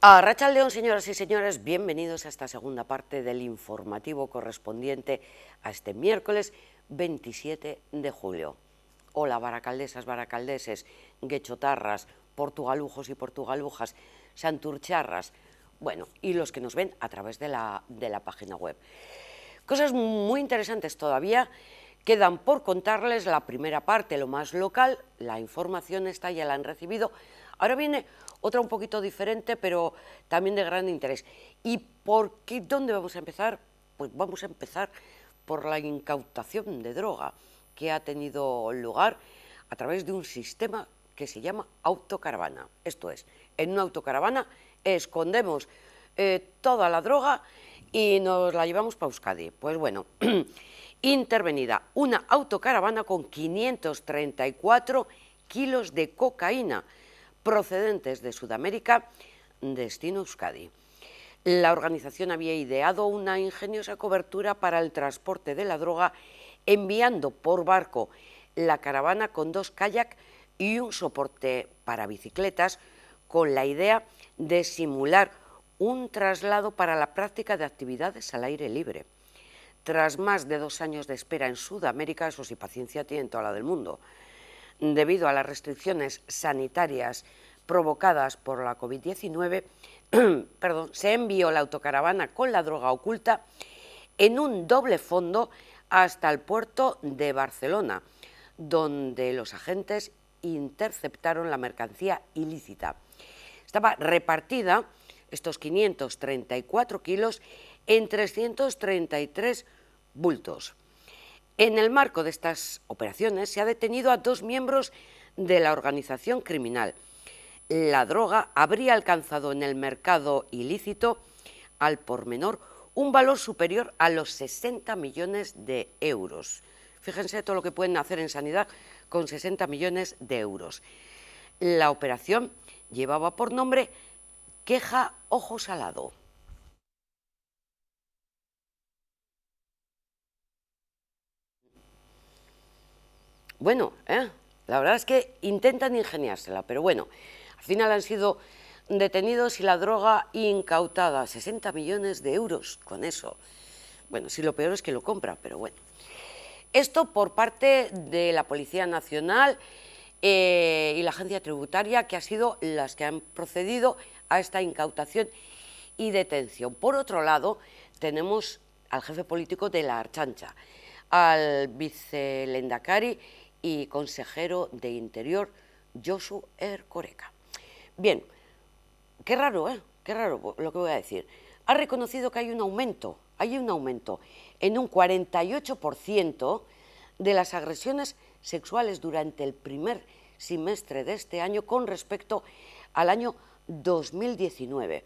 Arratsaldeon, señoras y señores, bienvenidos a esta segunda parte del informativo correspondiente a este miércoles 27 de julio. Hola, baracaldesas, baracaldeses, guechotarras, portugalujos y portugalujas, santurcharras, bueno, y los que nos ven a través de la página web. Cosas muy interesantes todavía quedan por contarles. La primera parte, lo más local, la información esta ya la han recibido. Ahora viene otra un poquito diferente, pero también de gran interés. ¿Y por qué? ¿Dónde vamos a empezar? Pues vamos a empezar por la incautación de droga que ha tenido lugar a través de un sistema que se llama autocaravana. Esto es, en una autocaravana escondemos toda la droga y nos la llevamos para Euskadi. Pues bueno, intervenida una autocaravana con 534 kilos de cocaína procedentes de Sudamérica, destino Euskadi. La organización había ideado una ingeniosa cobertura para el transporte de la droga, enviando por barco la caravana con 2 kayak y un soporte para bicicletas, con la idea de simular un traslado para la práctica de actividades al aire libre. Tras más de 2 años de espera en Sudamérica, eso sí, paciencia tienen toda la del mundo, debido a las restricciones sanitarias provocadas por la COVID-19, se envió la autocaravana con la droga oculta en un doble fondo hasta el puerto de Barcelona, donde los agentes interceptaron la mercancía ilícita. Estaba repartida, estos 534 kilos, en 333 bultos. En el marco de estas operaciones se ha detenido a 2 miembros de la organización criminal. La droga habría alcanzado en el mercado ilícito al por menor un valor superior a los 60 millones de euros. Fíjense todo lo que pueden hacer en sanidad con 60 millones de euros. La operación llevaba por nombre Queja Ojo Salado. Bueno, la verdad es que intentan ingeniársela, pero bueno, al final han sido detenidos y la droga incautada, 60 millones de euros con eso. Bueno, sí, lo peor es que lo compra, pero bueno. Esto por parte de la Policía Nacional y la Agencia Tributaria, que han sido las que han procedido a esta incautación y detención. Por otro lado, tenemos al jefe político de la Ertzaintza, al vicelendakari y consejero de Interior, Josu Erkoreka. Bien, qué raro, qué raro lo que voy a decir. Ha reconocido que hay un aumento en un 48% de las agresiones sexuales durante el primer semestre de este año con respecto al año 2019.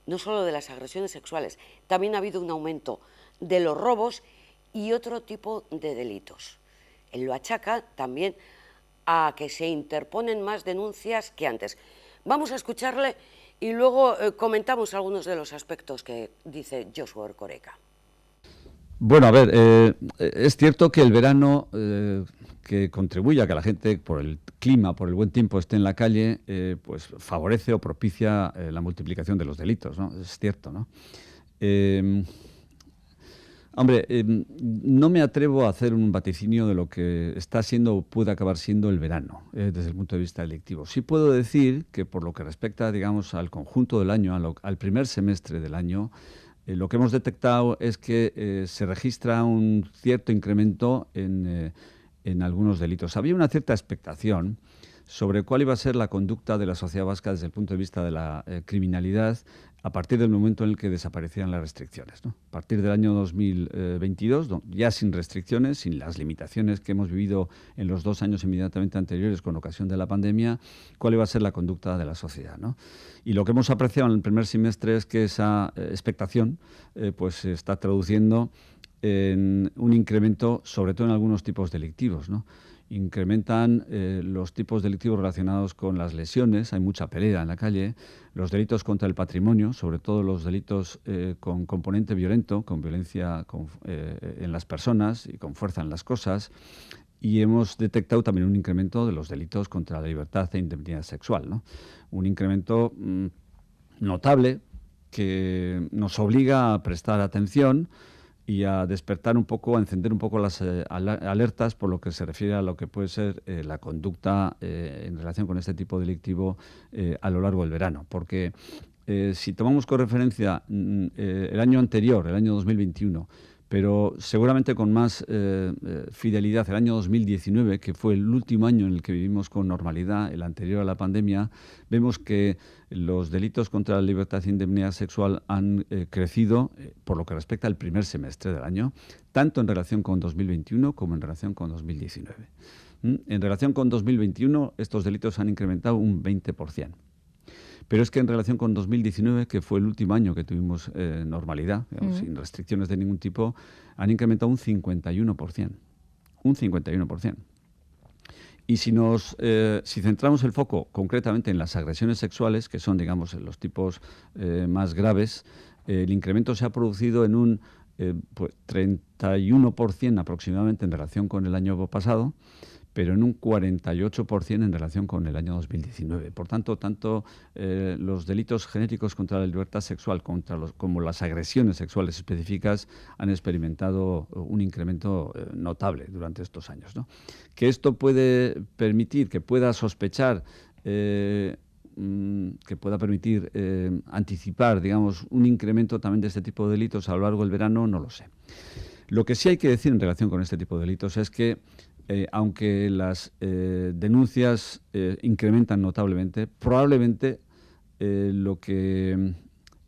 No solo de las agresiones sexuales, también ha habido un aumento de los robos y otro tipo de delitos. Él lo achaca también a que se interponen más denuncias que antes. Vamos a escucharle y luego comentamos algunos de los aspectos que dice Josu Erkoreka. Bueno, a ver, es cierto que el verano que contribuye a que la gente, por el clima, por el buen tiempo, esté en la calle, pues favorece o propicia la multiplicación de los delitos, ¿no? Es cierto, ¿no? Hombre, no me atrevo a hacer un vaticinio de lo que está siendo o puede acabar siendo el verano, desde el punto de vista delictivo. Sí puedo decir que por lo que respecta, digamos, al conjunto del año, al primer semestre del año, lo que hemos detectado es que se registra un cierto incremento en algunos delitos. Había una cierta expectación sobre cuál iba a ser la conducta de la sociedad vasca desde el punto de vista de la criminalidad a partir del momento en el que desaparecieran las restricciones, ¿no? A partir del año 2022, ya sin restricciones, sin las limitaciones que hemos vivido en los 2 años inmediatamente anteriores con ocasión de la pandemia, cuál iba a ser la conducta de la sociedad, ¿no? Y lo que hemos apreciado en el primer semestre es que esa expectación pues se está traduciendo en un incremento, sobre todo en algunos tipos delictivos, ¿no? Incrementan los tipos delictivos relacionados con las lesiones, hay mucha pelea en la calle, los delitos contra el patrimonio, sobre todo los delitos con componente violento, con violencia en las personas y con fuerza en las cosas, y hemos detectado también un incremento de los delitos contra la libertad e indemnidad sexual, ¿no? Un incremento notable que nos obliga a prestar atención y a despertar un poco, a encender un poco las alertas por lo que se refiere a lo que puede ser la conducta en relación con este tipo delictivo a lo largo del verano. Porque si tomamos como referencia el año anterior, el año 2021, pero seguramente con más fidelidad el año 2019, que fue el último año en el que vivimos con normalidad, el anterior a la pandemia, vemos que los delitos contra la libertad e indemnidad sexual han crecido por lo que respecta al primer semestre del año, tanto en relación con 2021 como en relación con 2019. En relación con 2021, estos delitos han incrementado un 20%. Pero es que en relación con 2019, que fue el último año que tuvimos normalidad, digamos, sin restricciones de ningún tipo, han incrementado un 51%. Un 51%. Y si centramos el foco concretamente en las agresiones sexuales, que son, digamos, los tipos más graves, el incremento se ha producido en un 31% aproximadamente en relación con el año pasado, pero en un 48% en relación con el año 2019. Por tanto, tanto los delitos genéricos contra la libertad sexual como las agresiones sexuales específicas han experimentado un incremento notable durante estos años, ¿no? Que esto puede permitir, que pueda sospechar, que pueda permitir anticipar, digamos, un incremento también de este tipo de delitos a lo largo del verano, no lo sé. Lo que sí hay que decir en relación con este tipo de delitos es que aunque las denuncias incrementan notablemente, probablemente lo que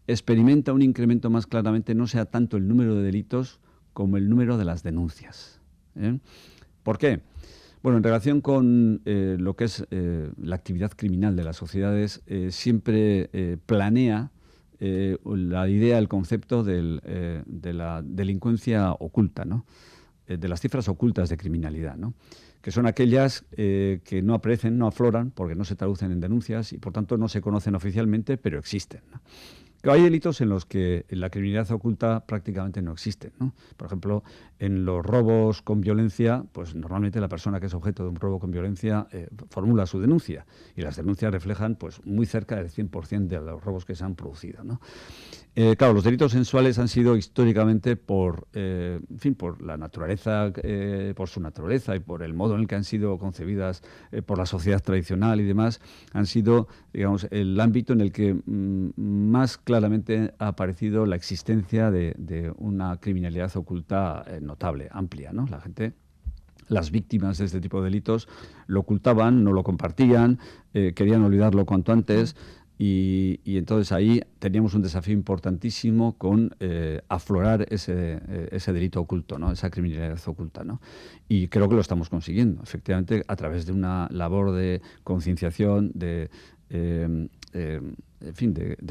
experimenta un incremento más claramente no sea tanto el número de delitos como el número de las denuncias. ¿Por qué? Bueno, en relación con lo que es la actividad criminal de las sociedades, siempre planea la idea, el concepto de la delincuencia oculta, ¿no? De las cifras ocultas de criminalidad, ¿no? Que son aquellas que no aparecen, no afloran, porque no se traducen en denuncias y por tanto no se conocen oficialmente, pero existen, ¿no? Hay delitos en los que la criminalidad oculta prácticamente no existe, ¿no? Por ejemplo, en los robos con violencia, pues normalmente la persona que es objeto de un robo con violencia formula su denuncia y las denuncias reflejan pues muy cerca del 100% de los robos que se han producido, ¿no? Claro, los delitos sexuales han sido históricamente por la naturaleza, por su naturaleza y por el modo en el que han sido concebidas por la sociedad tradicional y demás, han sido, digamos, el ámbito en el que más claramente ha aparecido la existencia de una criminalidad oculta notable, amplia, ¿no? Las víctimas de este tipo de delitos lo ocultaban, no lo compartían, querían olvidarlo cuanto antes. Y entonces ahí teníamos un desafío importantísimo con aflorar ese delito oculto, ¿no? Esa criminalidad oculta, ¿no? Y creo que lo estamos consiguiendo, efectivamente, a través de una labor de concienciación, de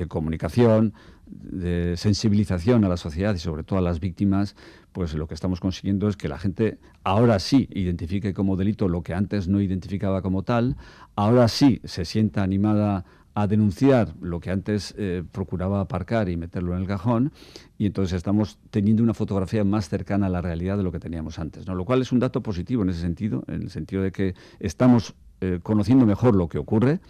comunicación, de sensibilización a la sociedad y sobre todo a las víctimas. Pues lo que estamos consiguiendo es que la gente ahora sí identifique como delito lo que antes no identificaba como tal, ahora sí se sienta animada a denunciar lo que antes procuraba aparcar y meterlo en el cajón, y entonces estamos teniendo una fotografía más cercana a la realidad de lo que teníamos antes, ¿no? Lo cual es un dato positivo en ese sentido, en el sentido de que estamos conociendo mejor lo que ocurre,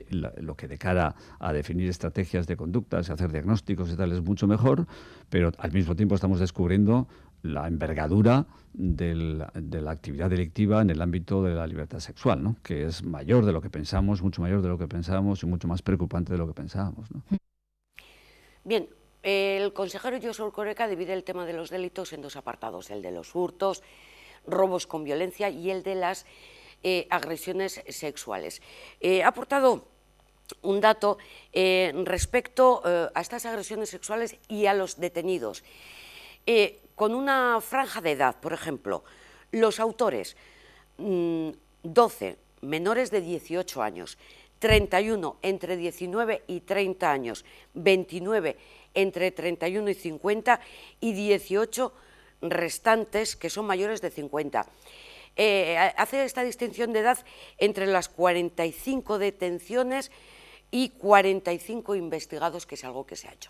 lo que de cara a definir estrategias de conductas, hacer diagnósticos y tal es mucho mejor, pero al mismo tiempo estamos descubriendo la envergadura de la actividad delictiva en el ámbito de la libertad sexual, ¿no? Que es mayor de lo que pensamos, mucho mayor de lo que pensábamos y mucho más preocupante de lo que pensábamos, ¿no? Bien, el consejero Josu Erkoreka divide el tema de los delitos en dos apartados, el de los hurtos, robos con violencia y el de las agresiones sexuales. Ha aportado un dato respecto a estas agresiones sexuales y a los detenidos. Con una franja de edad, por ejemplo, los autores, 12 menores de 18 años, 31 entre 19 y 30 años, 29 entre 31 y 50 y 18 restantes que son mayores de 50. Hace esta distinción de edad entre las 45 detenciones y 45 investigados, que es algo que se ha hecho.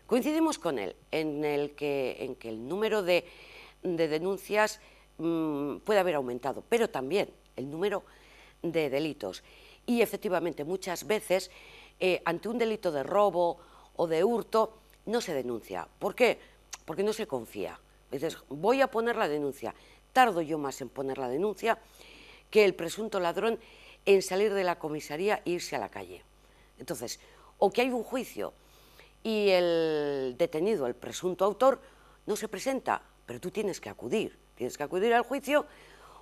Coincidimos con él en que el número de denuncias puede haber aumentado, pero también el número de delitos. Y efectivamente muchas veces ante un delito de robo o de hurto no se denuncia. ¿Por qué? Porque no se confía. Dices, voy a poner la denuncia. Tardo yo más en poner la denuncia que el presunto ladrón en salir de la comisaría e irse a la calle. Entonces, o que hay un juicio y el detenido, el presunto autor, no se presenta, pero tú tienes que acudir al juicio,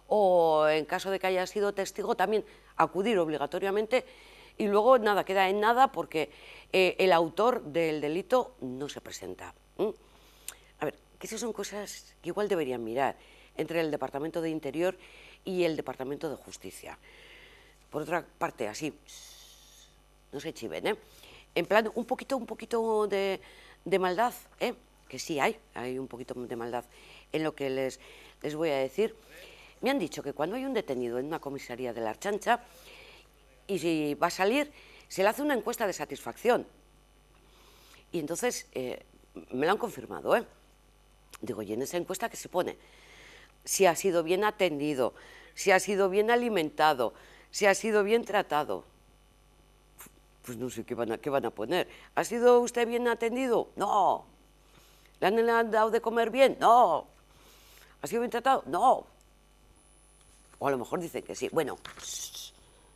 o en caso de que haya sido testigo también acudir obligatoriamente, y luego nada, queda en nada porque el autor del delito no se presenta. A ver, que esas son cosas que igual deberían mirar entre el Departamento de Interior y el Departamento de Justicia. Por otra parte, así, no se chiven, en plan, un poquito de maldad, que sí hay un poquito de maldad en lo que les voy a decir. Me han dicho que cuando hay un detenido en una comisaría de la Archancha y si va a salir, se le hace una encuesta de satisfacción. Y entonces, me lo han confirmado, Digo, y en esa encuesta, ¿qué se pone? Si ha sido bien atendido, si ha sido bien alimentado, si ha sido bien tratado. Pues no sé qué van a poner. ¿Ha sido usted bien atendido? No. ¿Le han dado de comer bien? No. ¿Ha sido bien tratado? No. O a lo mejor dicen que sí. Bueno,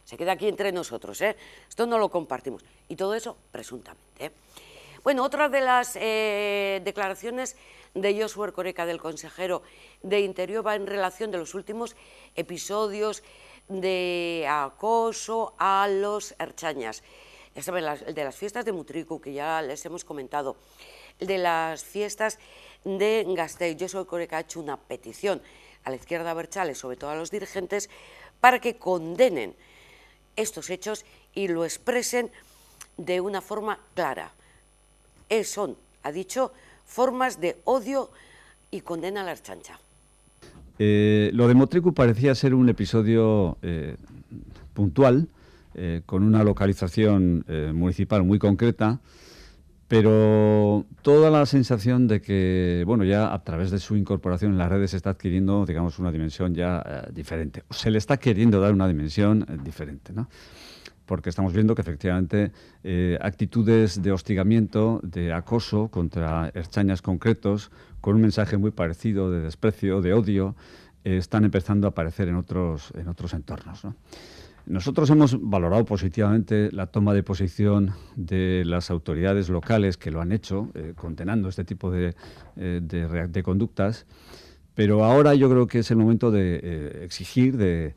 se queda aquí entre nosotros, Esto no lo compartimos. Y todo eso presuntamente, Bueno, otra de las declaraciones de Josu Erkoreka, del consejero de Interior, va en relación de los últimos episodios de acoso a los ertzainas. Ya saben, el de las fiestas de Mutriku, que ya les hemos comentado, el de las fiestas de Gasteiz. Josu Erkoreka ha hecho una petición a la izquierda abertzale, sobre todo a los dirigentes, para que condenen estos hechos y lo expresen de una forma clara. Son, ha dicho, formas de odio y condena a la Ertzaintza. Lo de Mutriku parecía ser un episodio puntual, con una localización municipal muy concreta, pero toda la sensación de que, bueno, ya a través de su incorporación en las redes se está adquiriendo, digamos, una dimensión ya diferente. Se le está queriendo dar una dimensión diferente, ¿no? Porque estamos viendo que efectivamente actitudes de hostigamiento, de acoso contra ertzainas concretos, con un mensaje muy parecido de desprecio, de odio, están empezando a aparecer en otros entornos, ¿no? Nosotros hemos valorado positivamente la toma de posición de las autoridades locales que lo han hecho, condenando este tipo de conductas, pero ahora yo creo que es el momento de exigir, de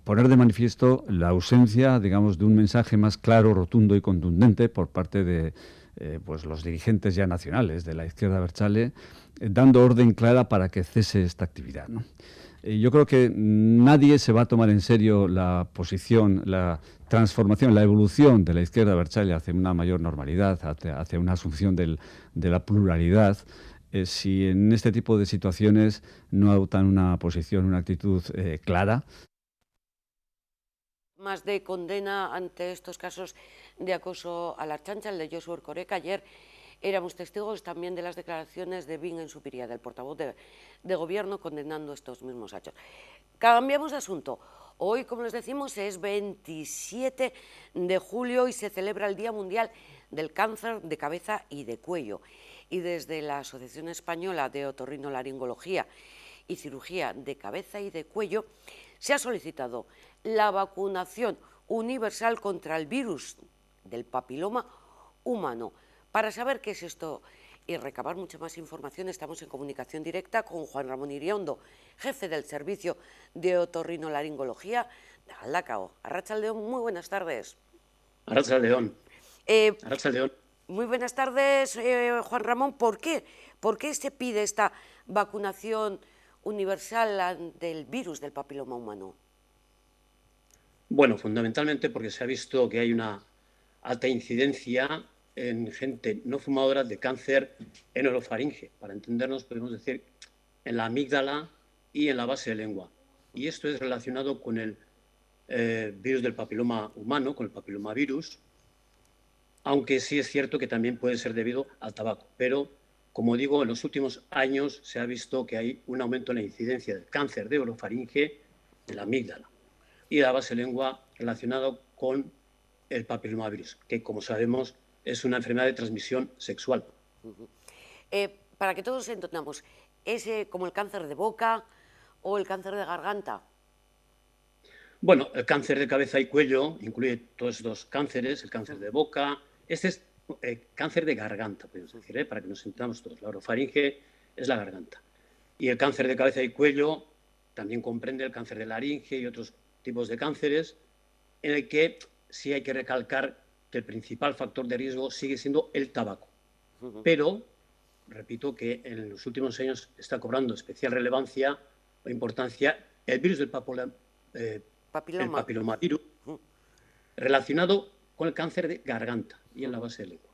poner de manifiesto la ausencia, digamos, de un mensaje más claro, rotundo y contundente por parte de pues los dirigentes ya nacionales de la izquierda abertzale, dando orden clara para que cese esta actividad, ¿no? Yo creo que nadie se va a tomar en serio la posición, la transformación, la evolución de la izquierda abertzale hacia una mayor normalidad, hacia una asunción de la pluralidad, si en este tipo de situaciones no adoptan una posición, una actitud clara. Más de condena ante estos casos de acoso a la Ertzaintza, el de Josu Erkoreka. Ayer éramos testigos también de las declaraciones de Bingen Zupiria, del portavoz de Gobierno, condenando estos mismos hechos. Cambiamos de asunto. Hoy, como les decimos, es 27 de julio y se celebra el Día Mundial del Cáncer de Cabeza y de Cuello. Y desde la Asociación Española de Otorrinolaringología y Cirugía de Cabeza y de Cuello se ha solicitado la vacunación universal contra el virus del papiloma humano. Para saber qué es esto y recabar mucha más información, estamos en comunicación directa con Juan Ramón Iriondo, jefe del Servicio de Otorrinolaringología de Galdakao. Arratsaldeon, muy buenas tardes. Arratsaldeon. Arratsaldeon. Muy buenas tardes, Juan Ramón. ¿Por qué se pide esta vacunación universal del virus del papiloma humano? Bueno, fundamentalmente porque se ha visto que hay una alta incidencia en gente no fumadora de cáncer en orofaringe. Para entendernos, podemos decir en la amígdala y en la base de lengua. Y esto es relacionado con el virus del papiloma humano, con el papilomavirus, aunque sí es cierto que también puede ser debido al tabaco. Pero, como digo, en los últimos años se ha visto que hay un aumento en la incidencia del cáncer de orofaringe, de la amígdala y de la base de lengua relacionado con el papillomavirus, que como sabemos es una enfermedad de transmisión sexual. Para que todos entendamos, ¿es como el cáncer de boca o el cáncer de garganta? Bueno, el cáncer de cabeza y cuello incluye todos estos cánceres, el cáncer de boca. Este es cáncer de garganta, podemos decir, para que nos entendamos todos. La orofaringe es la garganta. Y el cáncer de cabeza y cuello también comprende el cáncer de laringe y otros tipos de cánceres, en el que sí hay que recalcar que el principal factor de riesgo sigue siendo el tabaco. Pero, repito, que en los últimos años está cobrando especial relevancia o importancia el virus del papilomavirus relacionado con el cáncer de garganta y en la base de lengua.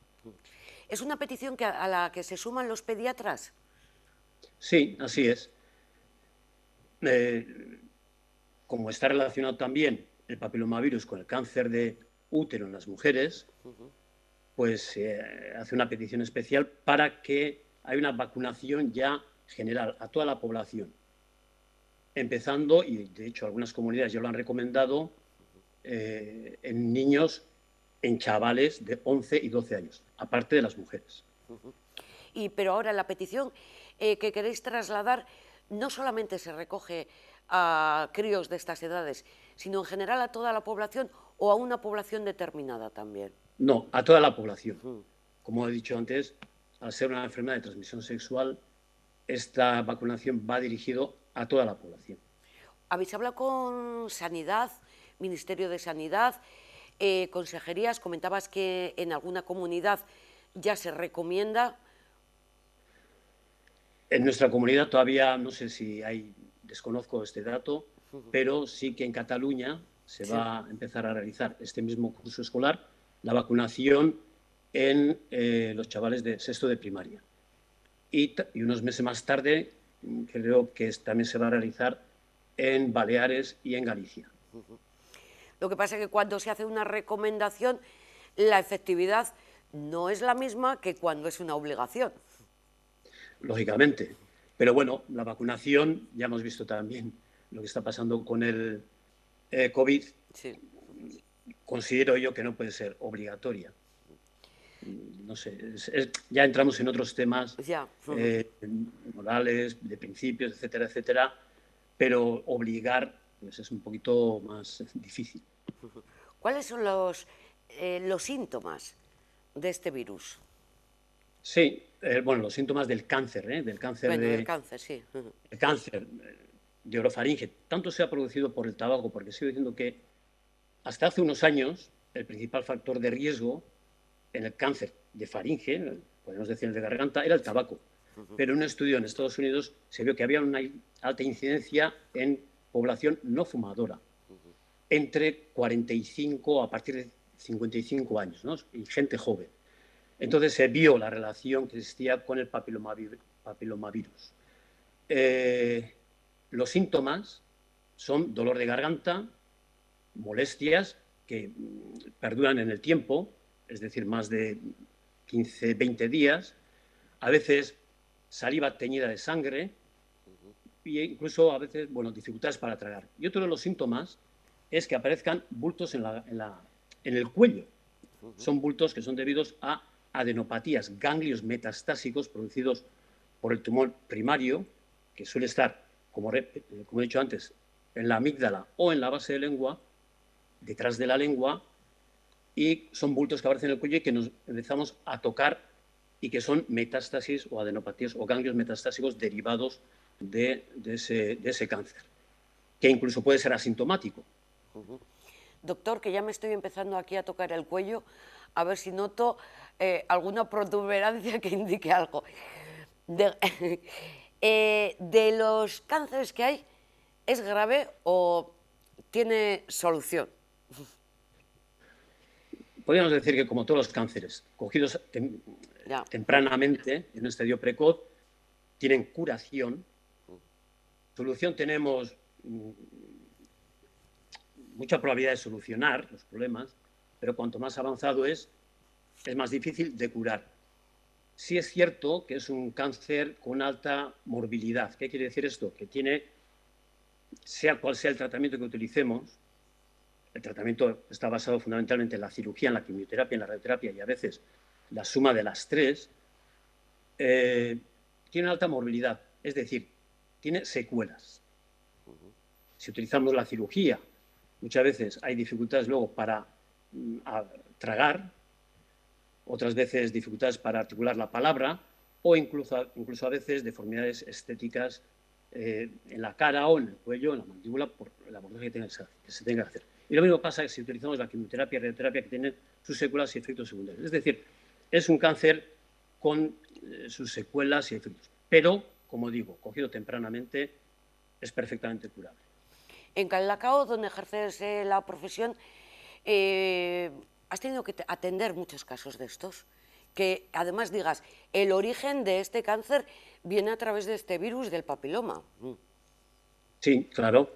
¿Es una petición a la que se suman los pediatras? Sí, así es. Como está relacionado también el papilomavirus con el cáncer de útero en las mujeres, pues se hace una petición especial para que haya una vacunación ya general a toda la población. Empezando, y de hecho algunas comunidades ya lo han recomendado, en niños, en chavales de 11 y 12 años, aparte de las mujeres. Pero ahora la petición que queréis trasladar no solamente se recoge a críos de estas edades, sino en general a toda la población o a una población determinada también. No, a toda la población. Como he dicho antes, al ser una enfermedad de transmisión sexual, esta vacunación va dirigido a toda la población. ¿Habéis hablado con Sanidad, Ministerio de Sanidad, consejerías? Comentabas que en alguna comunidad ya se recomienda. En nuestra comunidad todavía no sé si hay, desconozco este dato, pero sí que en Cataluña se va a empezar a realizar este mismo curso escolar la vacunación en los chavales de sexto de primaria. Y unos meses más tarde creo que también se va a realizar en Baleares y en Galicia. Lo que pasa es que cuando se hace una recomendación, la efectividad no es la misma que cuando es una obligación. Lógicamente. Pero bueno, la vacunación, ya hemos visto también lo que está pasando con el COVID. Sí. Considero yo que no puede ser obligatoria. No sé, ya entramos en otros temas morales, de principios, etcétera, etcétera, pero obligar pues, es un poquito más difícil. ¿Cuáles son los síntomas de este virus? Sí, bueno, los síntomas del cáncer, del cáncer del cáncer, sí. El cáncer de orofaringe, tanto se ha producido por el tabaco, porque sigo diciendo que hasta hace unos años el principal factor de riesgo en el cáncer de faringe, podemos decir el de garganta, era el tabaco. Pero en un estudio en Estados Unidos se vio que había una alta incidencia en población no fumadora, entre 45 a partir de 55 años, ¿no? Y gente joven. Entonces se vio la relación que existía con el papilomavirus. Los síntomas son dolor de garganta, molestias que perduran en el tiempo, es decir, más de 15, 20 días, a veces saliva teñida de sangre e incluso a veces, bueno, dificultades para tragar. Y otro de los síntomas es que aparezcan bultos en el cuello. Son bultos que son debidos a adenopatías, ganglios metastásicos producidos por el tumor primario, que suele estar, como he dicho antes, en la amígdala o en la base de lengua, detrás de la lengua, y son bultos que aparecen en el cuello y que nos empezamos a tocar y que son metástasis o adenopatías o ganglios metastásicos derivados de ese cáncer, que incluso puede ser asintomático. Doctor, que ya me estoy empezando aquí a tocar el cuello, a ver si noto alguna protuberancia que indique algo. De los cánceres que hay, ¿es grave o tiene solución? Podríamos decir que como todos los cánceres, cogidos tempranamente, en un estadio precoz, tienen curación. Solución tenemos mucha probabilidad de solucionar los problemas, pero cuanto más avanzado es más difícil de curar. Sí es cierto que es un cáncer con alta morbilidad. ¿Qué quiere decir esto? Que tiene, sea cual sea el tratamiento que utilicemos, el tratamiento está basado fundamentalmente en la cirugía, en la quimioterapia, en la radioterapia y a veces la suma de las tres, tiene una alta morbilidad, es decir, tiene secuelas. Si utilizamos la cirugía, muchas veces hay dificultades luego para tragar, otras veces dificultades para articular la palabra o incluso a veces deformidades estéticas en la cara o en el cuello, en la mandíbula, por el abordaje que se tenga que hacer. Y lo mismo pasa si utilizamos la quimioterapia y radioterapia, que tienen sus secuelas y efectos secundarios. Es decir, es un cáncer con sus secuelas y efectos. Pero, como digo, cogido tempranamente, es perfectamente curable. En Caldacao, donde ejerces la profesión, has tenido que atender muchos casos de estos. Que además digas, el origen de este cáncer viene a través de este virus del papiloma. Sí, claro,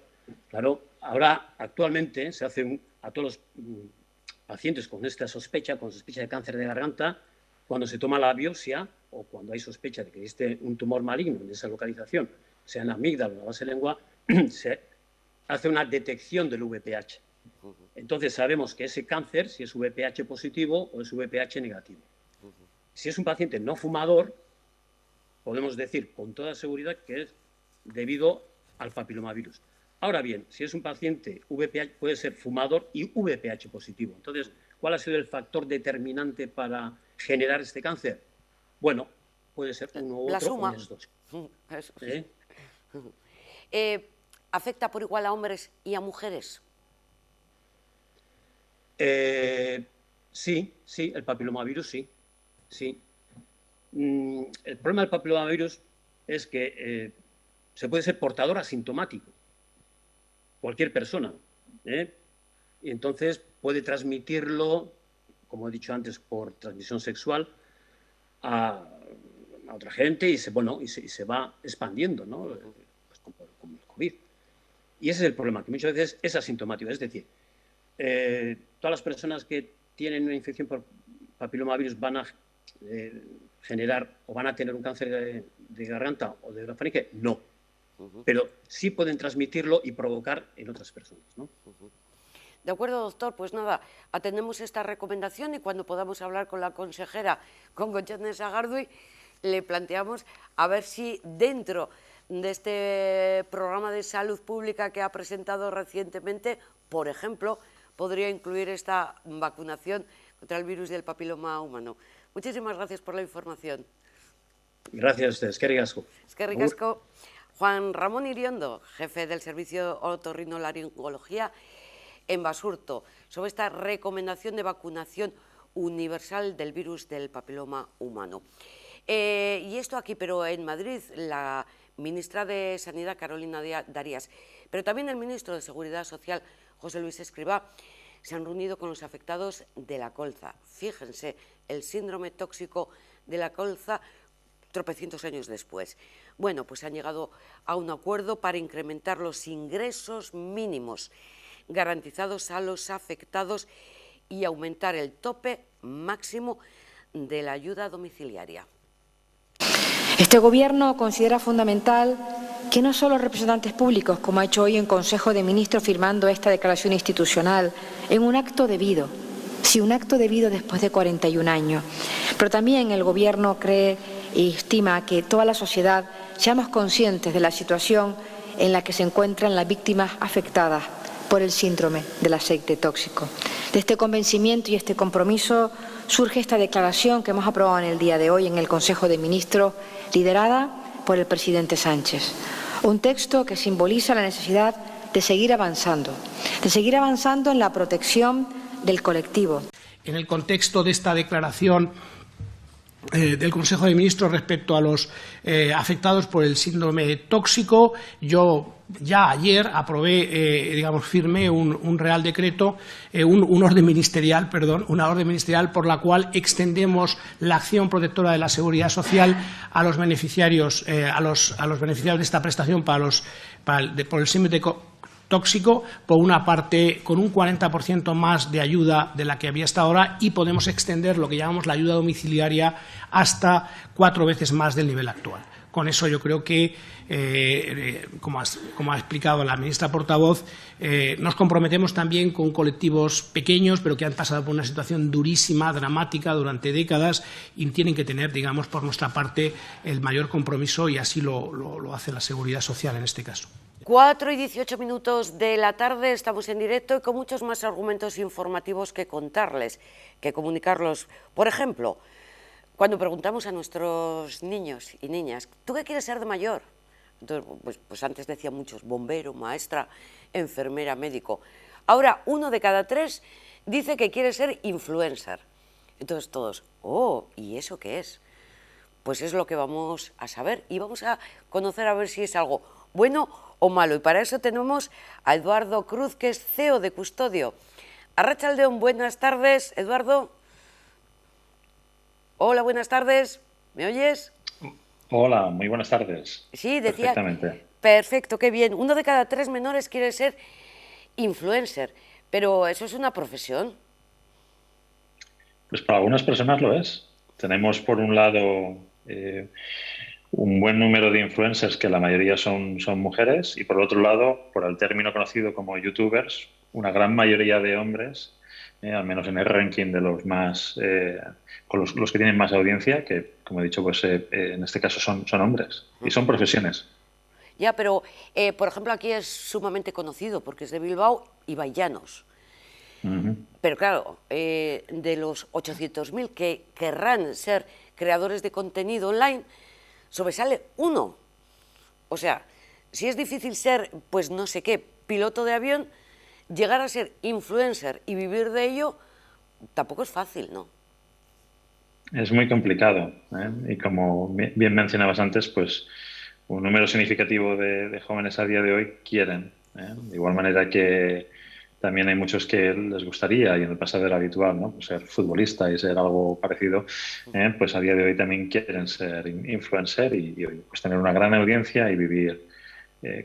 claro. Ahora, actualmente, se hace a todos los pacientes con esta sospecha, con sospecha de cáncer de garganta, cuando se toma la biopsia o cuando hay sospecha de que existe un tumor maligno en esa localización, sea en la amígdala o en la base de lengua, se hace una detección del VPH. Entonces sabemos que ese cáncer, si es VPH positivo o es VPH negativo. Si es un paciente no fumador, podemos decir con toda seguridad que es debido al papilomavirus. Ahora bien, si es un paciente VPH, puede ser fumador y VPH positivo. Entonces, ¿cuál ha sido el factor determinante para generar este cáncer? Bueno, puede ser uno u otro. La suma. O los dos. Eso sí. ¿Afecta por igual a hombres y a mujeres? Sí, el papilomavirus sí. Sí. El problema del papilomavirus es que se puede ser portador asintomático, cualquier persona, y entonces puede transmitirlo, como he dicho antes, por transmisión sexual a otra gente y se va expandiendo, ¿no? Pues como el COVID. Y ese es el problema, que muchas veces es asintomático, es decir, todas las personas que tienen una infección por papilomavirus van a generar o van a tener un cáncer de garganta o de la faringe, no. Pero sí pueden transmitirlo y provocar en otras personas, ¿no? De acuerdo, doctor, pues nada, atendemos esta recomendación y cuando podamos hablar con la consejera, con Gotzone Sagardui, le planteamos a ver si dentro de este programa de salud pública que ha presentado recientemente, por ejemplo, podría incluir esta vacunación contra el virus del papiloma humano. Muchísimas gracias por la información. Gracias a ustedes. Eskerrik asko. Eskerrik asko. Juan Ramón Iriondo, jefe del Servicio Otorrinolaringología en Basurto, sobre esta recomendación de vacunación universal del virus del papiloma humano. Y esto aquí, pero en Madrid, la ministra de Sanidad, Carolina Darias, pero también el ministro de Seguridad Social, José Luis Escrivá, se han reunido con los afectados de la colza. Fíjense, el síndrome tóxico de la colza tropecientos años después. Bueno, pues han llegado a un acuerdo para incrementar los ingresos mínimos garantizados a los afectados y aumentar el tope máximo de la ayuda domiciliaria. Este Gobierno considera fundamental que no solo representantes públicos, como ha hecho hoy en Consejo de Ministros firmando esta declaración institucional, en un acto debido, sí, un acto debido después de 41 años, pero también el Gobierno cree y estima que toda la sociedad seamos conscientes de la situación en la que se encuentran las víctimas afectadas por el síndrome del aceite tóxico. De este convencimiento y este compromiso surge esta declaración que hemos aprobado en el día de hoy en el Consejo de Ministros, liderada por el presidente Sánchez. Un texto que simboliza la necesidad de seguir avanzando en la protección del colectivo. En el contexto de esta declaración del Consejo de Ministros respecto a los afectados por el síndrome tóxico, yo ya ayer firmé un real decreto, una orden ministerial por la cual extendemos la acción protectora de la Seguridad Social a los beneficiarios, a los beneficiarios de esta prestación por el síndrome tóxico, por una parte con un 40% más de ayuda de la que había hasta ahora, y podemos extender lo que llamamos la ayuda domiciliaria hasta 4 veces más del nivel actual. Con eso yo creo que, como ha explicado la ministra portavoz, nos comprometemos también con colectivos pequeños, pero que han pasado por una situación durísima, dramática durante décadas y tienen que tener, digamos, por nuestra parte el mayor compromiso, y así lo hace la Seguridad Social en este caso. 4:18 de la tarde, estamos en directo y con muchos más argumentos informativos que contarles, que comunicarlos. Por ejemplo, cuando preguntamos a nuestros niños y niñas, ¿tú qué quieres ser de mayor? Entonces, pues antes decían muchos, bombero, maestra, enfermera, médico. Ahora, 1 de cada 3 dice que quiere ser influencer. Entonces todos, oh, ¿y eso qué es? Pues es lo que vamos a saber y vamos a conocer a ver si es algo bueno o malo. Y para eso tenemos a Eduardo Cruz, que es CEO de Custodio. Arratsaldeon, buenas tardes, Eduardo. Hola, buenas tardes. ¿Me oyes? Hola, muy buenas tardes. Sí, decía. Perfectamente. Perfecto, qué bien. 1 de cada 3 menores quiere ser influencer, pero ¿eso es una profesión? Pues para algunas personas lo es. Tenemos, por un lado, un buen número de influencers, que la mayoría son mujeres, y por otro lado, por el término conocido como youtubers, una gran mayoría de hombres, al menos en el ranking de los más, con los que tienen más audiencia, que, como he dicho, pues en este caso son hombres y son profesiones. Ya, pero, por ejemplo, aquí es sumamente conocido porque es de Bilbao, Ibai Llanos. Pero claro, de los 800.000 que querrán ser creadores de contenido online, sobresale uno. O sea, si es difícil ser, pues no sé qué, piloto de avión, llegar a ser influencer y vivir de ello tampoco es fácil, ¿no? Es muy complicado, ¿eh? Y como bien mencionabas antes, pues un número significativo de jóvenes a día de hoy quieren, ¿eh? De igual manera que también hay muchos que les gustaría, y en el pasado era habitual, ¿no? Pues ser futbolista y ser algo parecido, pues a día de hoy también quieren ser influencer y pues tener una gran audiencia y vivir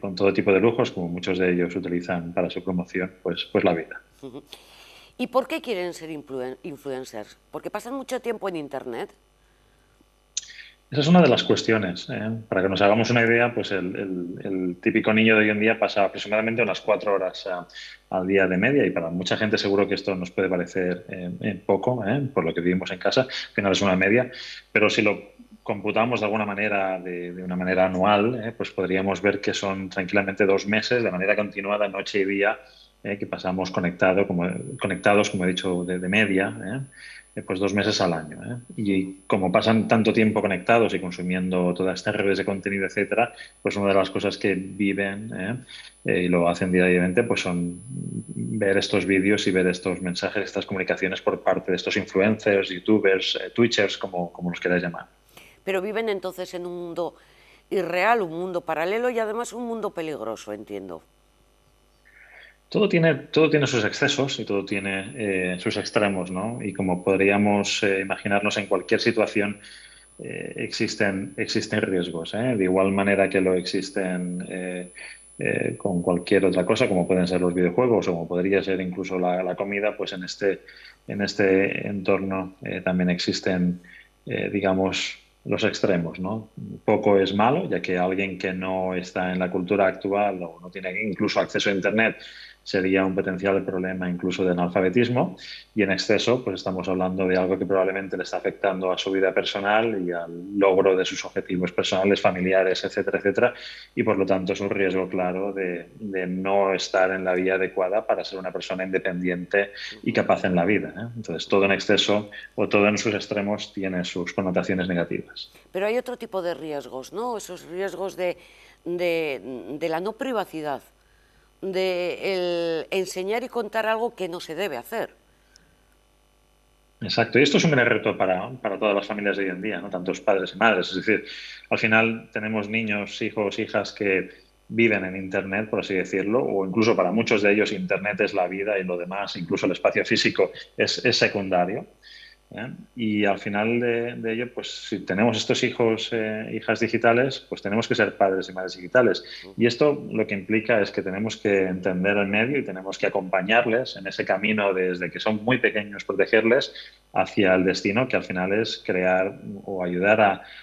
con todo tipo de lujos, como muchos de ellos utilizan para su promoción, pues la vida. ¿Y por qué quieren ser influencers? ¿Porque pasan mucho tiempo en Internet? Esa es una de las cuestiones. Para que nos hagamos una idea, pues el típico niño de hoy en día pasa aproximadamente unas 4 horas al día de media, y para mucha gente seguro que esto nos puede parecer poco, por lo que vivimos en casa. Al final es una media, pero si lo computamos de alguna manera, de una manera anual, pues podríamos ver que son tranquilamente 2 meses de manera continuada, noche y día, que pasamos conectados, como he dicho, de media, pues 2 meses al año. Y como pasan tanto tiempo conectados y consumiendo todas estas redes de contenido, etcétera, pues una de las cosas que viven y lo hacen diariamente, pues son ver estos vídeos y ver estos mensajes, estas comunicaciones por parte de estos influencers, youtubers, twitchers, como los queráis llamar. Pero viven entonces en un mundo irreal, un mundo paralelo y además un mundo peligroso, entiendo. Todo tiene sus excesos y todo tiene sus extremos, ¿no? Y como podríamos imaginarnos, en cualquier situación existen riesgos, De igual manera que lo existen con cualquier otra cosa, como pueden ser los videojuegos o como podría ser incluso la comida, pues en este entorno también existen, digamos, los extremos, ¿no? Poco es malo, ya que alguien que no está en la cultura actual o no tiene incluso acceso a Internet sería un potencial problema incluso de analfabetismo, y en exceso pues estamos hablando de algo que probablemente le está afectando a su vida personal y al logro de sus objetivos personales, familiares, etcétera, etcétera, y por lo tanto es un riesgo claro de no estar en la vía adecuada para ser una persona independiente y capaz en la vida, Entonces todo en exceso o todo en sus extremos tiene sus connotaciones negativas. Pero hay otro tipo de riesgos, ¿no? Esos riesgos de la no privacidad, de el enseñar y contar algo que no se debe hacer. Exacto, y esto es un gran reto para todas las familias de hoy en día, ¿no? Tantos padres y madres. Es decir, al final tenemos niños, hijos, hijas que viven en Internet, por así decirlo, o incluso para muchos de ellos Internet es la vida y lo demás, incluso el espacio físico, es secundario. Y al final de ello, pues si tenemos estos hijos, hijas digitales, pues tenemos que ser padres y madres digitales. Y esto lo que implica es que tenemos que entender el medio y tenemos que acompañarles en ese camino desde que son muy pequeños, protegerles hacia el destino, que al final es crear o ayudar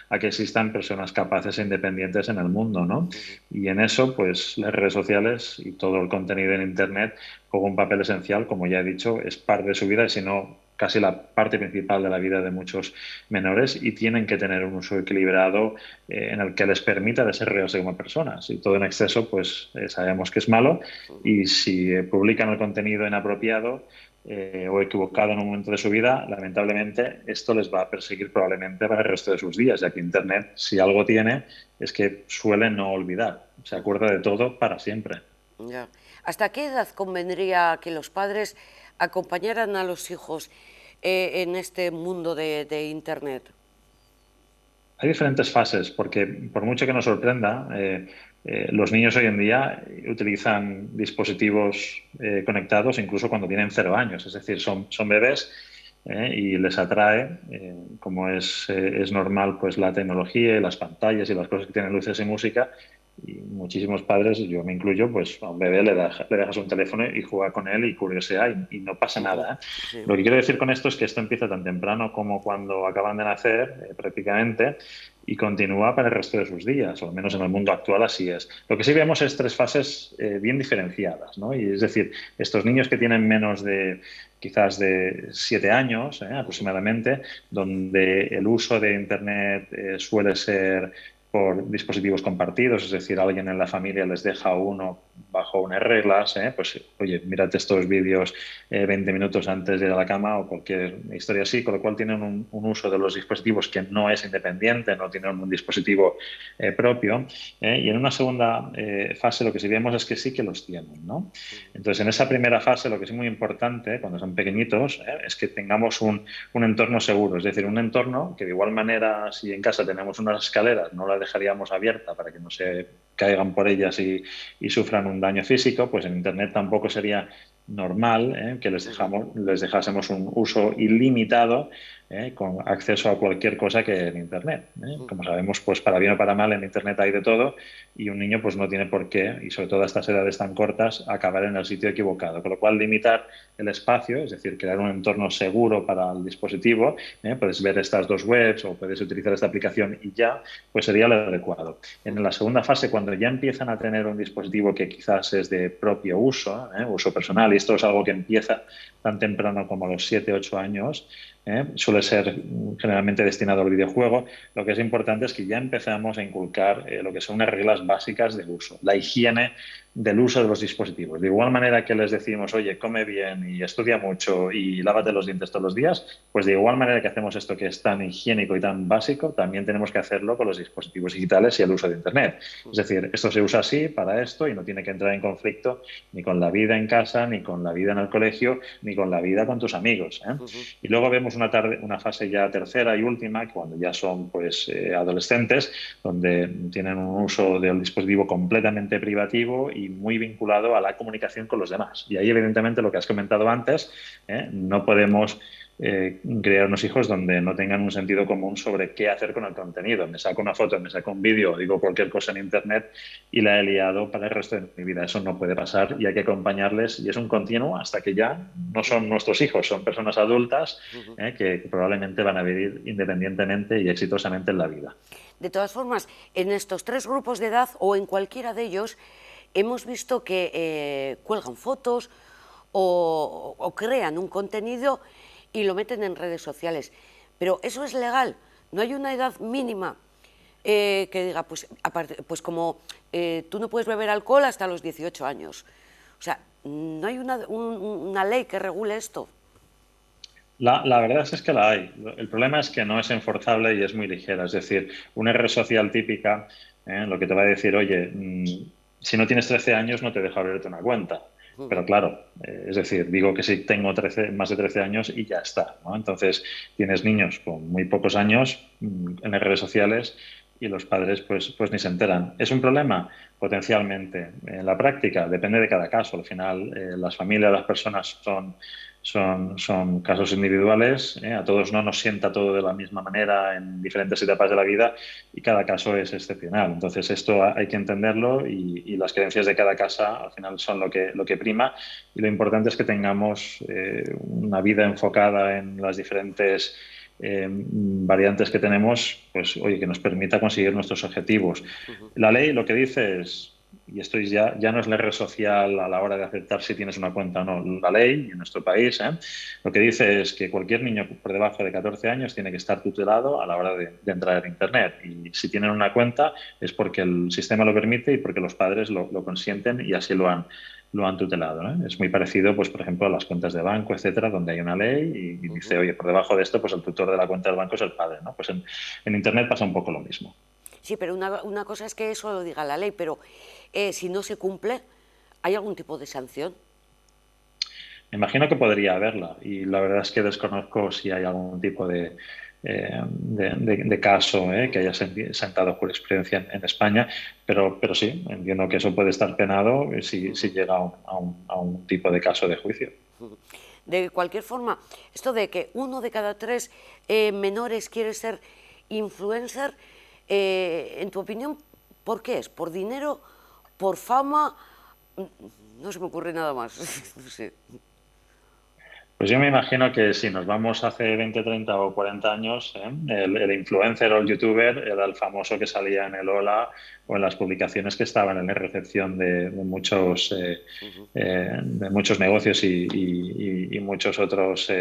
a que existan personas capaces e independientes en el mundo, ¿no? Y en eso, pues las redes sociales y todo el contenido en Internet juega un papel esencial, como ya he dicho, es parte de su vida y si no casi la parte principal de la vida de muchos menores y tienen que tener un uso equilibrado en el que les permita desarrollarse como personas. Y todo en exceso, pues sabemos que es malo y si publican el contenido inapropiado o equivocado en un momento de su vida, lamentablemente esto les va a perseguir probablemente para el resto de sus días, ya que Internet, si algo tiene, es que suele no olvidar, se acuerda de todo para siempre. Ya. ¿Hasta qué edad convendría que los padres acompañaran a los hijos en este mundo de Internet? Hay diferentes fases, porque por mucho que nos sorprenda, los niños hoy en día utilizan dispositivos conectados incluso cuando tienen 0 años, es decir, son bebés y les atrae, como es normal, pues la tecnología y las pantallas y las cosas que tienen luces y música. Y muchísimos padres, yo me incluyo, pues a un bebé le dejas un teléfono y juega con él y curiosea y no pasa nada. Sí. Lo que quiero decir con esto es que esto empieza tan temprano como cuando acaban de nacer, prácticamente, y continúa para el resto de sus días, o al menos en el mundo actual así es. Lo que sí vemos es 3 fases bien diferenciadas, ¿no? Y es decir, estos niños que tienen menos de quizás de 7 años aproximadamente, donde el uso de Internet suele ser por dispositivos compartidos, es decir, alguien en la familia les deja uno bajo unas reglas, pues oye, mírate estos vídeos 20 minutos antes de ir a la cama o cualquier historia así, con lo cual tienen un uso de los dispositivos que no es independiente, no tienen un dispositivo propio, y en una segunda fase lo que sí vemos es que sí que los tienen, ¿no? Entonces, en esa primera fase lo que es muy importante cuando son pequeñitos es que tengamos un entorno seguro, es decir, un entorno que de igual manera si en casa tenemos unas escaleras no las dejaríamos abierta para que no se caigan por ellas y sufran un daño físico, pues en Internet tampoco sería normal que les dejásemos un uso ilimitado con acceso a cualquier cosa que en Internet. Como sabemos, pues para bien o para mal en Internet hay de todo y un niño pues no tiene por qué, y sobre todo a estas edades tan cortas, acabar en el sitio equivocado. Con lo cual limitar el espacio, es decir, crear un entorno seguro para el dispositivo, puedes ver estas 2 webs o puedes utilizar esta aplicación y ya, pues sería lo adecuado. En la segunda fase, cuando ya empiezan a tener un dispositivo que quizás es de propio uso, uso personal, y esto es algo que empieza tan temprano como a los 7-8 años, suele ser generalmente destinado al videojuego, lo que es importante es que ya empezamos a inculcar lo que son unas reglas básicas de uso, la higiene del uso de los dispositivos. De igual manera que les decimos, oye, come bien y estudia mucho y lávate los dientes todos los días, pues de igual manera que hacemos esto que es tan higiénico y tan básico, también tenemos que hacerlo con los dispositivos digitales y el uso de Internet. Es decir, esto se usa así para esto y no tiene que entrar en conflicto ni con la vida en casa, ni con la vida en el colegio, ni con la vida con tus amigos. Y luego vemos una fase ya tercera y última, cuando ya son pues adolescentes, donde tienen un uso del dispositivo completamente privativo y muy vinculado a la comunicación con los demás. Y ahí, evidentemente, lo que has comentado antes, no podemos crear unos hijos donde no tengan un sentido común sobre qué hacer con el contenido. Me saco una foto, me saco un vídeo, digo cualquier cosa en Internet y la he liado para el resto de mi vida. Eso no puede pasar y hay que acompañarles y es un continuo hasta que ya no son nuestros hijos, son personas adultas que probablemente van a vivir independientemente y exitosamente en la vida. De todas formas, en estos 3 grupos de edad o en cualquiera de ellos, hemos visto que cuelgan fotos o crean un contenido y lo meten en redes sociales. Pero eso es legal, no hay una edad mínima que diga, pues, pues como tú no puedes beber alcohol hasta los 18 años. O sea, ¿no hay una ley que regule esto? La verdad es que la hay. El problema es que no es enforzable y es muy ligera. Es decir, una red social típica lo que te va a decir, oye, si no tienes 13 años no te deja abrirte una cuenta. Pero claro, es decir, digo que si tengo más de 13 años y ya está, ¿no? Entonces tienes niños con muy pocos años en las redes sociales y los padres pues ni se enteran. ¿Es un problema? potencialmente. En la práctica depende de cada caso. Al final, las familias, las personas son casos individuales. A todos no nos sienta todo de la misma manera en diferentes etapas de la vida y cada caso es excepcional. Entonces, esto hay que entenderlo y las creencias de cada casa al final son lo que prima, y lo importante es que tengamos una vida enfocada en las diferentes variantes que tenemos, pues oye, que nos permita conseguir nuestros objetivos. La ley lo que dice es, y esto ya no es la red social a la hora de aceptar si tienes una cuenta o no, la ley en nuestro país lo que dice es que cualquier niño por debajo de 14 años tiene que estar tutelado a la hora de entrar en Internet, y si tienen una cuenta es porque el sistema lo permite y porque los padres lo consienten y así lo han tutelado, ¿no? Es muy parecido, pues, por ejemplo, a las cuentas de banco, etcétera, donde hay una ley y dice, oye, por debajo de esto, pues el tutor de la cuenta del banco es el padre, ¿no? Pues en Internet pasa un poco lo mismo. Sí, pero una cosa es que eso lo diga la ley, pero si no se cumple, ¿hay algún tipo de sanción? Me imagino que podría haberla, y la verdad es que desconozco si hay algún tipo de caso que haya sentado jurisprudencia en España, pero sí, entiendo que eso puede estar penado si llega a un tipo de caso de juicio. De cualquier forma, esto de que 1 de cada 3 menores quiere ser influencer, en tu opinión, ¿por qué es? ¿Por dinero? ¿Por fama? No se me ocurre nada más. No sé. Pues yo me imagino que si nos vamos hace 20, 30 o 40 años, el influencer o el youtuber era el famoso que salía en el Hola o en las publicaciones que estaban en la recepción de muchos negocios y muchos otros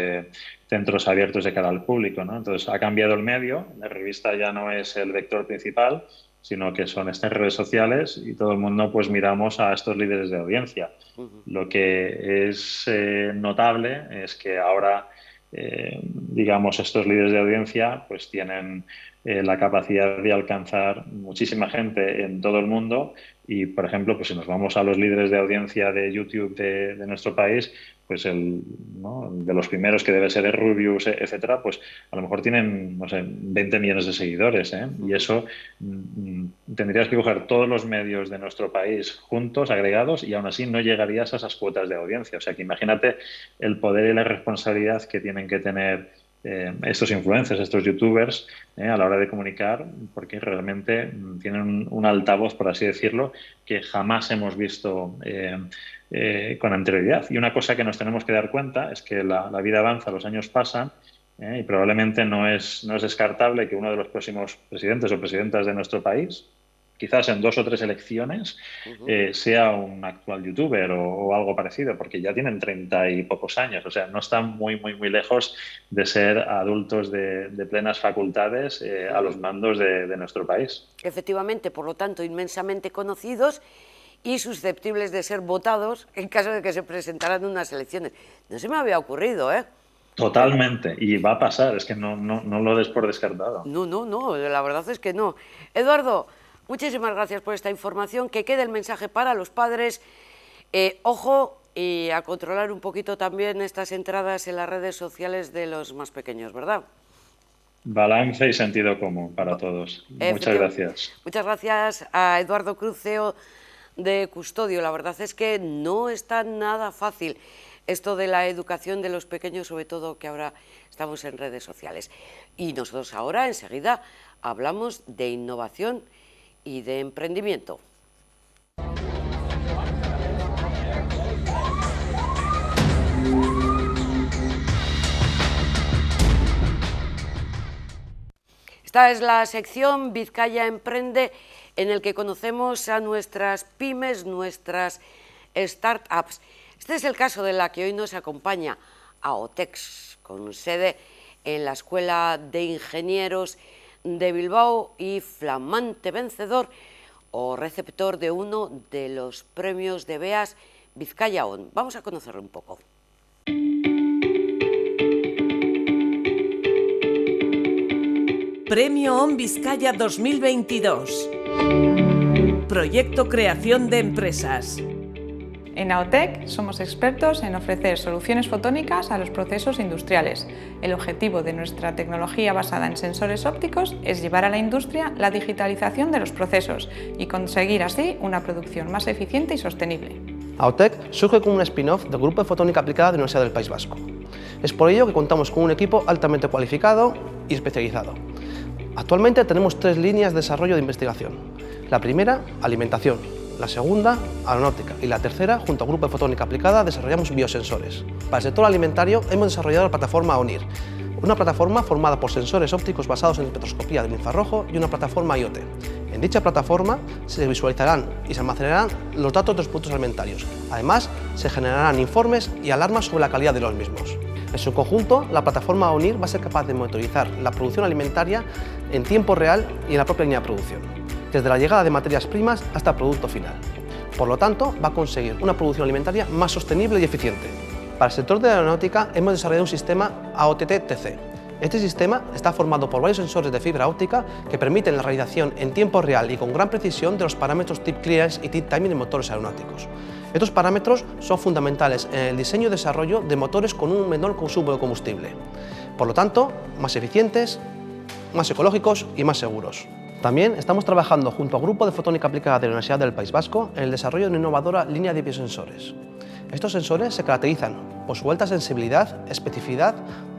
centros abiertos de cara al público, ¿no? Entonces ha cambiado el medio, la revista ya no es el vector principal, sino que son estas redes sociales y todo el mundo pues miramos a estos líderes de audiencia. Lo que es notable es que ahora, digamos, estos líderes de audiencia pues tienen la capacidad de alcanzar muchísima gente en todo el mundo y, por ejemplo, pues si nos vamos a los líderes de audiencia de YouTube de nuestro país, pues de los primeros que debe ser el Rubius, etcétera, pues a lo mejor tienen, no sé, 20 millones de seguidores, y eso tendrías que coger todos los medios de nuestro país juntos, agregados, y aún así no llegarías a esas cuotas de audiencia. O sea que imagínate el poder y la responsabilidad que tienen que tener estos influencers, estos youtubers, a la hora de comunicar, porque realmente tienen un altavoz, por así decirlo, que jamás hemos visto con anterioridad. Y una cosa que nos tenemos que dar cuenta es que la vida avanza, los años pasan, y probablemente no es descartable que uno de los próximos presidentes o presidentas de nuestro país, quizás en 2 o 3 elecciones, sea un actual youtuber o algo parecido, porque ya tienen 30 y pocos años, o sea, no están muy lejos de ser adultos de plenas facultades a los mandos de nuestro país. Efectivamente, por lo tanto, inmensamente conocidos y susceptibles de ser votados en caso de que se presentaran en unas elecciones. No se me había ocurrido, ¿eh? Totalmente, y va a pasar, es que no lo des por descartado. No, la verdad es que no. Eduardo, muchísimas gracias por esta información, que quede el mensaje para los padres. Ojo, y a controlar un poquito también estas entradas en las redes sociales de los más pequeños, ¿verdad? Balance y sentido común para todos. Muchas gracias. Muchas gracias a Eduardo Cruz, CEO de Custodio. La verdad es que no está nada fácil esto de la educación de los pequeños, sobre todo que ahora estamos en redes sociales. Y nosotros ahora, enseguida, hablamos de innovación y de emprendimiento. Esta es la sección Vizcaya Emprende, en el que conocemos a nuestras pymes, nuestras startups. Este es el caso de la que hoy nos acompaña, AOTEX, con sede en la Escuela de Ingenieros de Bilbao y flamante vencedor o receptor de uno de los premios de BEAS Vizcaya ON. Vamos a conocerlo un poco. Premio ON Vizcaya 2022. Proyecto Creación de Empresas. En AOTEC somos expertos en ofrecer soluciones fotónicas a los procesos industriales. El objetivo de nuestra tecnología basada en sensores ópticos es llevar a la industria la digitalización de los procesos y conseguir así una producción más eficiente y sostenible. AOTEC surge como un spin-off del Grupo de Fotónica Aplicada de la Universidad del País Vasco. Es por ello que contamos con un equipo altamente cualificado y especializado. Actualmente tenemos 3 líneas de desarrollo de investigación. La primera, alimentación. La segunda, aeronáutica, y la tercera, junto al Grupo de Fotónica Aplicada, desarrollamos biosensores. Para el sector alimentario hemos desarrollado la plataforma ONIR, una plataforma formada por sensores ópticos basados en espectroscopía del infrarrojo y una plataforma IoT. En dicha plataforma se visualizarán y se almacenarán los datos de los productos alimentarios. Además, se generarán informes y alarmas sobre la calidad de los mismos. En su conjunto, la plataforma ONIR va a ser capaz de monitorizar la producción alimentaria en tiempo real y en la propia línea de producción, desde la llegada de materias primas hasta el producto final. Por lo tanto, va a conseguir una producción alimentaria más sostenible y eficiente. Para el sector de la aeronáutica hemos desarrollado un sistema AOTT-TC. Este sistema está formado por varios sensores de fibra óptica que permiten la realización en tiempo real y con gran precisión de los parámetros tip clearance y tip timing de motores aeronáuticos. Estos parámetros son fundamentales en el diseño y desarrollo de motores con un menor consumo de combustible. Por lo tanto, más eficientes, más ecológicos y más seguros. También estamos trabajando junto al Grupo de Fotónica Aplicada de la Universidad del País Vasco en el desarrollo de una innovadora línea de biosensores. Estos sensores se caracterizan por su alta sensibilidad, especificidad,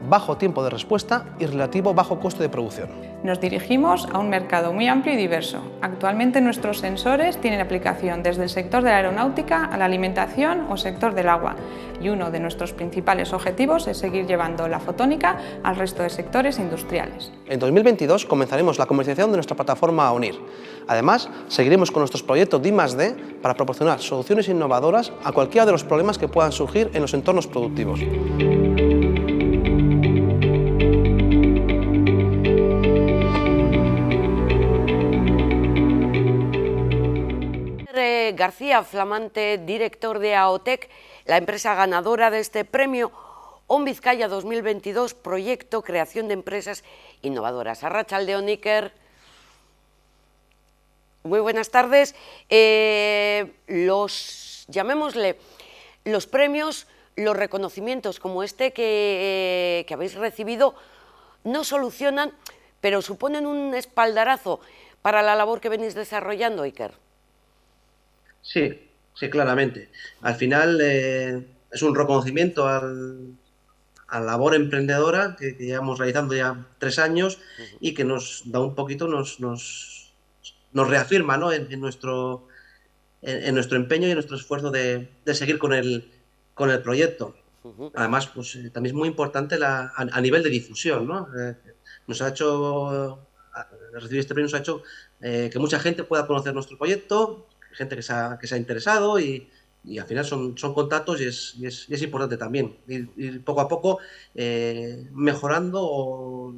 bajo tiempo de respuesta y relativo bajo coste de producción. Nos dirigimos a un mercado muy amplio y diverso. Actualmente nuestros sensores tienen aplicación desde el sector de la aeronáutica a la alimentación o sector del agua, y uno de nuestros principales objetivos es seguir llevando la fotónica al resto de sectores industriales. En 2022 comenzaremos la comercialización de nuestra plataforma ONIR. Además, seguiremos con nuestros proyectos de I+D para proporcionar soluciones innovadoras a cualquiera de los problemas que puedan surgir en los entornos productivos. García, flamante director de AOTEC, la empresa ganadora de este premio ON Bizkaia 2022, proyecto creación de empresas innovadoras. Arratsaldeon, Iker. Muy buenas tardes. Llamémosle los premios, los reconocimientos como este que habéis recibido, no solucionan, pero suponen un espaldarazo para la labor que venís desarrollando, Iker. Sí, claramente. Al final es un reconocimiento a la labor emprendedora que llevamos realizando ya 3 años y que nos da un poquito, nos reafirma, ¿no?, en nuestro empeño y en nuestro esfuerzo de seguir con el proyecto. Además, pues también es muy importante a nivel de difusión, ¿no? Nos ha hecho, recibir este premio nos ha hecho que mucha gente pueda conocer nuestro proyecto, gente que se ha interesado y al final son contactos y es importante también ir poco a poco mejorando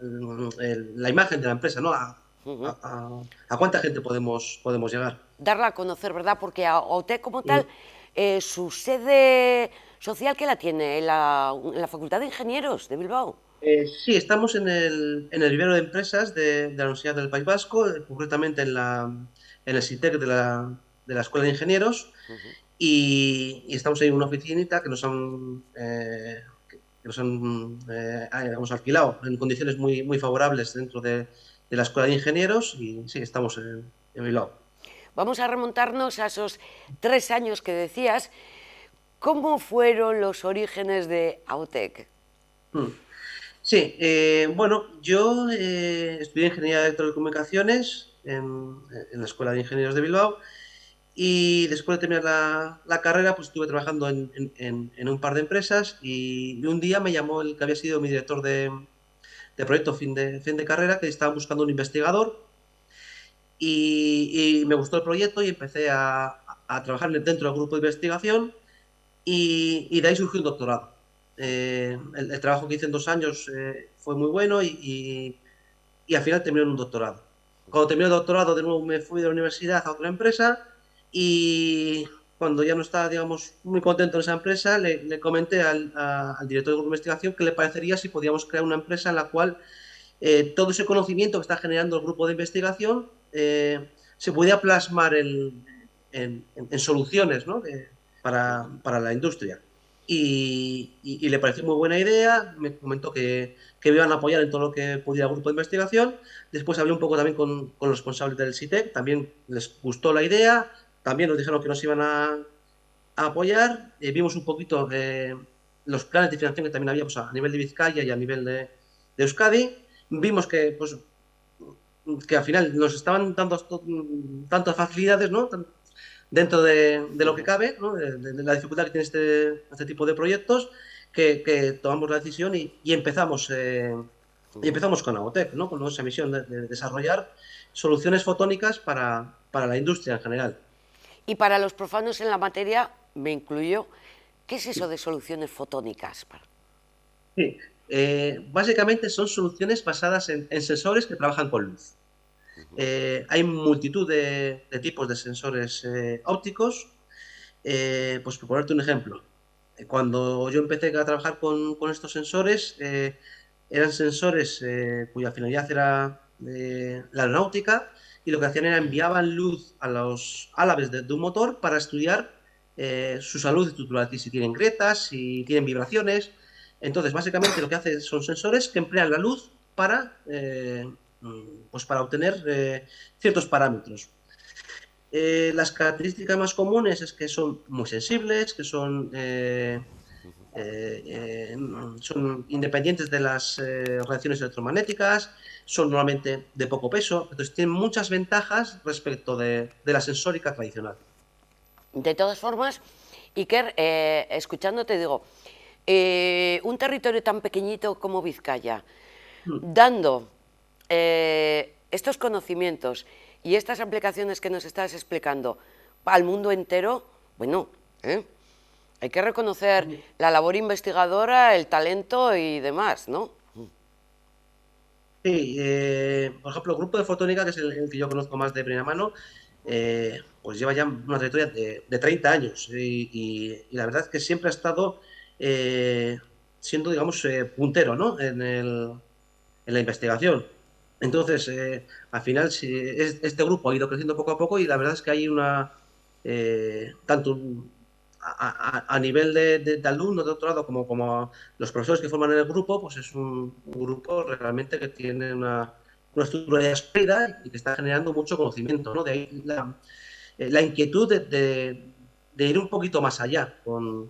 la imagen de la empresa, ¿no? A cuánta gente podemos llegar. Darla a conocer, ¿verdad? Porque AOTEC como tal, su sede social, ¿qué la tiene? ¿En la Facultad de Ingenieros de Bilbao? Sí, estamos en el vivero de empresas de la Universidad del País Vasco, concretamente en el SITEC de la Escuela de Ingenieros, y estamos ahí en una oficinita que nos han alquilado en condiciones muy favorables dentro de la Escuela de Ingenieros, y sí, estamos en Bilbao. Vamos a remontarnos a esos 3 años que decías. ¿Cómo fueron los orígenes de AOTEC? Sí, bueno, yo estudié Ingeniería de Telecomunicaciones en la Escuela de Ingenieros de Bilbao, y después de terminar la carrera pues estuve trabajando en un par de empresas, y un día me llamó el que había sido mi director de proyecto fin de carrera, que estaba buscando un investigador, y me gustó el proyecto y empecé a trabajar dentro del grupo de investigación, y de ahí surgió un doctorado. El trabajo que hice en 2 años fue muy bueno y al final terminé en un doctorado. Cuando terminé el doctorado, de nuevo me fui de la universidad a otra empresa, y cuando ya no estaba, digamos, muy contento en esa empresa, le comenté al director del grupo de investigación qué le parecería si podíamos crear una empresa en la cual todo ese conocimiento que está generando el grupo de investigación se pudiera plasmar en en soluciones, ¿no? para la industria. Y le pareció muy buena idea, me comentó que me iban a apoyar en todo lo que pudiera el grupo de investigación. Después hablé un poco también con los responsables del CITEC, también les gustó la idea, también nos dijeron que nos iban a apoyar. Vimos un poquito los planes de financiación que también había, pues, a nivel de Vizcaya y a nivel de Euskadi. Vimos que, pues, que al final nos estaban dando tantas facilidades, ¿no? Dentro de lo que cabe, ¿no? de la dificultad que tiene este tipo de proyectos, que tomamos la decisión y empezamos con Avotec, ¿no? Con nuestra misión de desarrollar soluciones fotónicas para la industria en general. Y para los profanos en la materia, me incluyo, ¿qué es eso de soluciones fotónicas? Sí, básicamente son soluciones basadas en sensores que trabajan con luz. Hay multitud de tipos de sensores ópticos. Pues por ponerte un ejemplo, cuando yo empecé a trabajar con estos sensores, eran sensores cuya finalidad era la aeronáutica, y lo que hacían era enviaban luz a los álabes de un motor para estudiar su salud estructural, si tienen grietas, si tienen vibraciones. Entonces, básicamente lo que hace son sensores que emplean la luz para obtener ciertos parámetros. Las características más comunes es que son muy sensibles, que son independientes de las reacciones electromagnéticas, son normalmente de poco peso, entonces tienen muchas ventajas respecto de la sensórica tradicional. De todas formas, Iker, escuchándote digo, un territorio tan pequeñito como Vizcaya, dando estos conocimientos y estas aplicaciones que nos estás explicando al mundo entero, bueno, hay que reconocer la labor investigadora, el talento y demás, ¿no? Sí, por ejemplo, el grupo de fotónica, que es el que yo conozco más de primera mano, pues lleva ya una trayectoria de 30 años y la verdad es que siempre ha estado siendo, digamos, puntero, ¿no? en la investigación. Entonces, al final, este grupo ha ido creciendo poco a poco y la verdad es que hay tanto a nivel de alumnos de doctorado como los profesores que forman el grupo, pues es un grupo realmente que tiene una estructura sólida y que está generando mucho conocimiento, ¿no? De ahí la inquietud de ir un poquito más allá con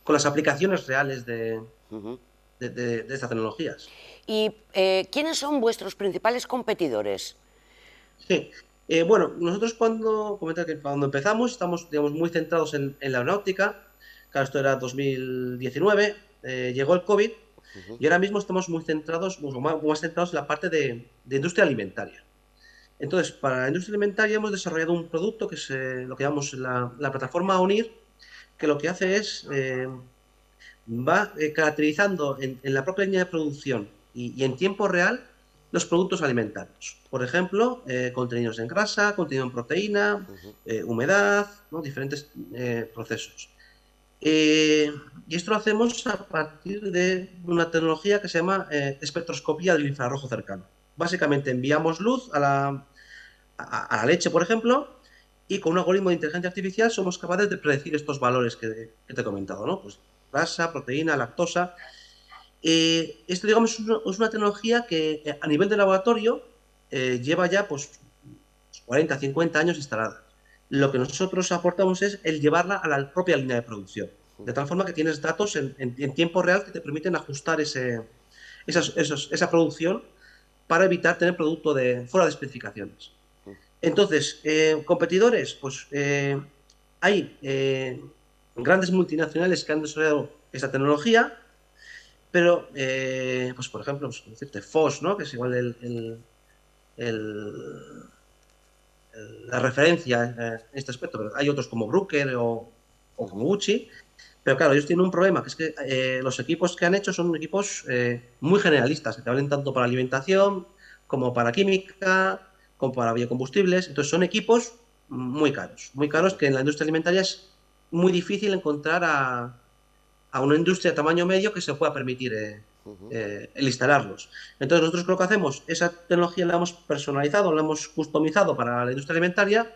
las aplicaciones reales de estas tecnologías. ¿Y quiénes son vuestros principales competidores? Sí, bueno, nosotros cuando empezamos estamos, digamos, muy centrados en la aeronáutica. Claro, esto era 2019, llegó el COVID y ahora mismo estamos muy centrados, más centrados en la parte de industria alimentaria. Entonces, para la industria alimentaria hemos desarrollado un producto que es lo que llamamos la plataforma ONIR, que lo que hace es va caracterizando en la propia línea de producción y en tiempo real los productos alimentarios. Por ejemplo, contenidos en grasa, contenido en proteína, humedad, ¿no? Diferentes procesos. Y esto lo hacemos a partir de una tecnología que se llama espectroscopía del infrarrojo cercano. Básicamente enviamos luz a la leche, por ejemplo, y con un algoritmo de inteligencia artificial somos capaces de predecir estos valores que te he comentado, ¿no? Pues grasa, proteína, lactosa. Esto, digamos, es una tecnología que a nivel de laboratorio lleva ya pues 40, 50 años instalada. Lo que nosotros aportamos es el llevarla a la propia línea de producción, de tal forma que tienes datos en tiempo real que te permiten ajustar esa producción para evitar tener producto fuera de especificaciones. Entonces, competidores, pues hay grandes multinacionales que han desarrollado esta tecnología, pero, pues por ejemplo, pues, decirte FOSS, ¿no? Que es igual la referencia en este aspecto, pero hay otros como Bruker o como Gucci, pero claro, ellos tienen un problema, que es que los equipos que han hecho son equipos muy generalistas, que te valen tanto para alimentación como para química, como para biocombustibles. Entonces son equipos muy caros que en la industria alimentaria es muy difícil encontrar a una industria de tamaño medio que se pueda permitir el instalarlos. Entonces nosotros lo que hacemos, esa tecnología la hemos personalizado, la hemos customizado para la industria alimentaria,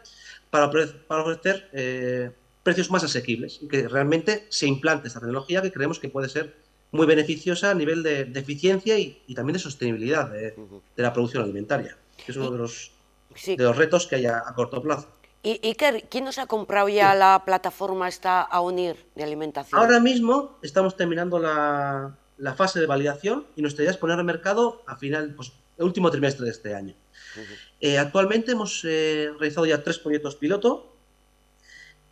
para ofrecer precios más asequibles y que realmente se implante esta tecnología que creemos que puede ser muy beneficiosa a nivel de eficiencia y también de sostenibilidad de la producción alimentaria, que es uno de los retos que hay a corto plazo. ¿Y quién nos ha comprado ya la plataforma esta Aunir de alimentación? Ahora mismo estamos terminando la fase de validación y nuestra idea es poner al mercado a final, pues, el último trimestre de este año. Actualmente hemos realizado ya 3 proyectos piloto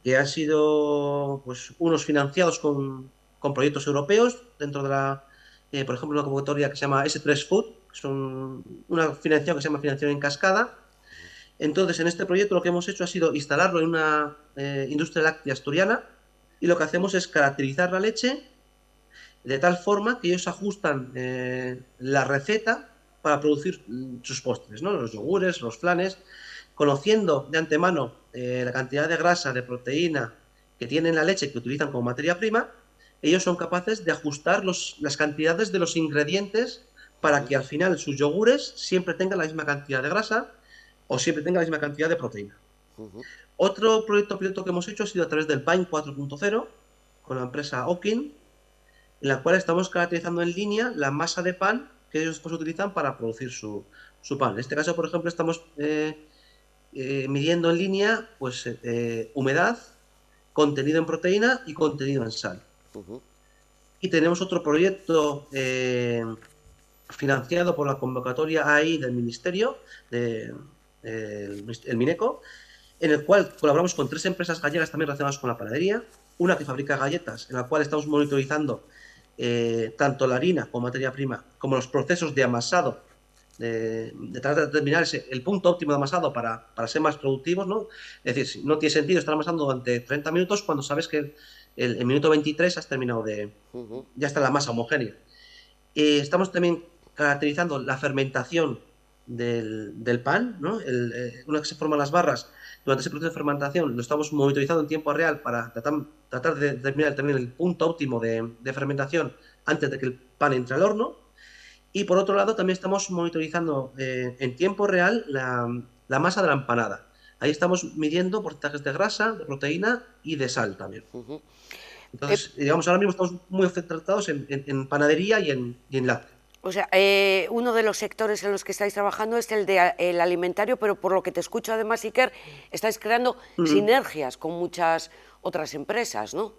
que han sido, pues, unos financiados con proyectos europeos dentro de por ejemplo, una convocatoria que se llama S3 Food, que son una financiación que se llama financiación en cascada. Entonces, en este proyecto lo que hemos hecho ha sido instalarlo en una industria láctea asturiana y lo que hacemos es caracterizar la leche de tal forma que ellos ajustan la receta para producir sus postres, ¿no? Los yogures, los flanes, conociendo de antemano la cantidad de grasa, de proteína que tiene la leche que utilizan como materia prima. Ellos son capaces de ajustar las cantidades de los ingredientes para que al final sus yogures siempre tengan la misma cantidad de grasa o siempre tengan la misma cantidad de proteína. Otro proyecto piloto que hemos hecho ha sido a través del Pain 4.0 con la empresa Okin, en la cual estamos caracterizando en línea la masa de pan que ellos después utilizan para producir su pan. En este caso, por ejemplo, estamos midiendo en línea pues, humedad, contenido en proteína y contenido en sal. Y tenemos otro proyecto financiado por la convocatoria AI del Ministerio, el Mineco, en el cual colaboramos con 3 empresas gallegas también relacionadas con la panadería, una que fabrica galletas, en la cual estamos monitorizando tanto la harina como materia prima, como los procesos de amasado, de tratar de determinar el punto óptimo de amasado para ser más productivos, ¿no? Es decir, no tiene sentido estar amasando durante 30 minutos cuando sabes que el minuto 23 has terminado ya está la masa homogénea. Estamos también caracterizando la fermentación del pan, ¿no? Una vez que se forman las barras, durante ese proceso de fermentación lo estamos monitorizando en tiempo real para tratar de determinar también el punto óptimo de fermentación antes de que el pan entre al horno. Y por otro lado también estamos monitorizando en tiempo real la masa de la empanada. Ahí estamos midiendo porcentajes de grasa, de proteína y de sal también. Entonces, digamos, ahora mismo estamos muy centrados en panadería y en lácteo. O sea, uno de los sectores en los que estáis trabajando es el alimentario, pero por lo que te escucho además, Iker, estáis creando sinergias con muchas otras empresas, ¿no?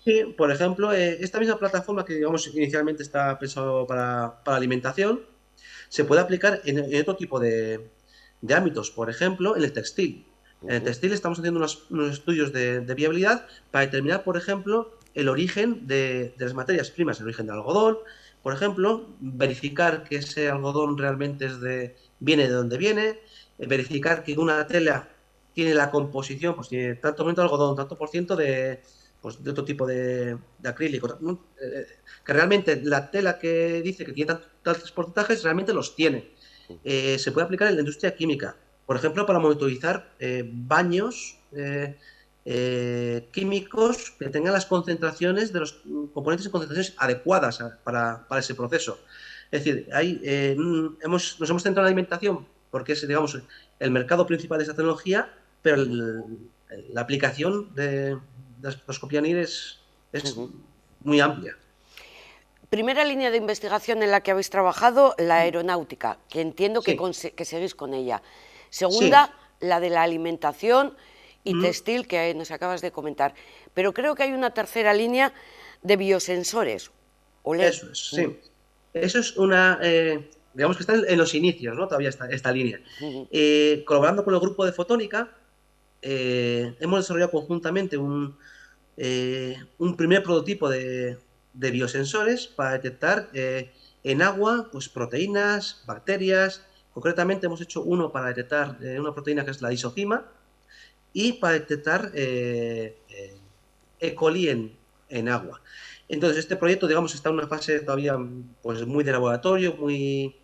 Sí, por ejemplo, esta misma plataforma que digamos inicialmente está pensado para alimentación, se puede aplicar en otro tipo de ámbitos, por ejemplo, en el textil. En el textil estamos haciendo unos estudios de viabilidad para determinar, por ejemplo, el origen de las materias primas, el origen del algodón, por ejemplo, verificar que ese algodón realmente viene de donde viene, verificar que una tela tiene la composición, pues tiene tanto por ciento de algodón, tanto por ciento de otro tipo de acrílico, ¿no? Que realmente la tela que dice que tiene tantos porcentajes realmente los tiene. Se puede aplicar en la industria química, por ejemplo, para monitorizar baños químicos que tengan las concentraciones de los componentes en concentraciones adecuadas para ese proceso. Es decir, nos hemos centrado en la alimentación porque es, digamos, el mercado principal de esa tecnología, pero la aplicación de la espectroscopía NIR es muy amplia. Primera línea de investigación en la que habéis trabajado, la aeronáutica, que entiendo que seguís con ella. Segunda, la de la alimentación y textil, que nos acabas de comentar. Pero creo que hay una tercera línea de biosensores. ¿Olé? Eso es, sí. Eso es una... digamos que está en los inicios, ¿no? Todavía esta línea. Colaborando con el grupo de fotónica, hemos desarrollado conjuntamente un primer prototipo de biosensores para detectar en agua pues, proteínas, bacterias. Concretamente hemos hecho uno para detectar una proteína que es la isocima y para detectar E. coli en agua. Entonces este proyecto, digamos, está en una fase todavía pues, muy de laboratorio, muy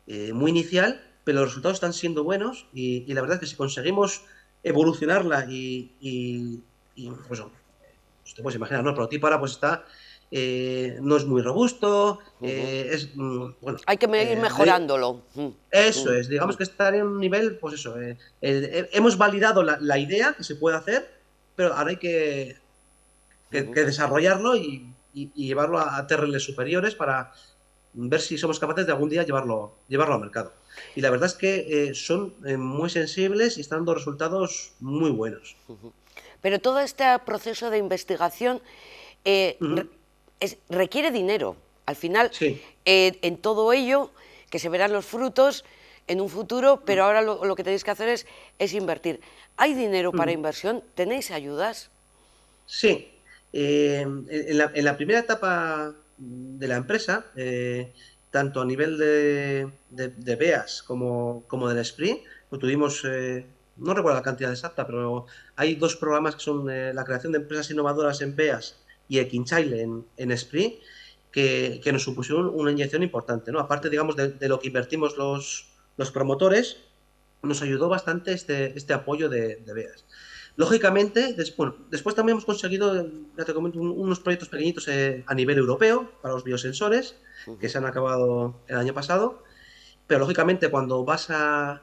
inicial, pero los resultados están siendo buenos y la verdad es que si conseguimos evolucionarla y pues, te puedes imaginar, ¿no? El prototipo ahora pues está no es muy robusto, bueno... Hay que ir mejorándolo. Eso es, digamos que estar en un nivel, pues eso, hemos validado la idea que se puede hacer, pero ahora hay que desarrollarlo y llevarlo a terrenos superiores para ver si somos capaces de algún día llevarlo al mercado. Y la verdad es que son muy sensibles y están dando resultados muy buenos. Pero todo este proceso de investigación requiere dinero. Al final, sí. En todo ello, que se verán los frutos en un futuro, pero ahora lo que tenéis que hacer es invertir. ¿Hay dinero para inversión? ¿Tenéis ayudas? Sí. En la primera etapa de la empresa, tanto a nivel de BEAS como del SPRI, pues tuvimos, no recuerdo la cantidad exacta, pero hay 2 programas que son la creación de empresas innovadoras en BEAS y Ekinchaile en SPRI, que nos supusieron una inyección importante, ¿no? Aparte, digamos, de lo que invertimos los promotores, nos ayudó bastante este apoyo de BEAS. Lógicamente, después también hemos conseguido, ya te comento, unos proyectos pequeñitos a nivel europeo para los biosensores, que se han acabado el año pasado, pero lógicamente cuando vas a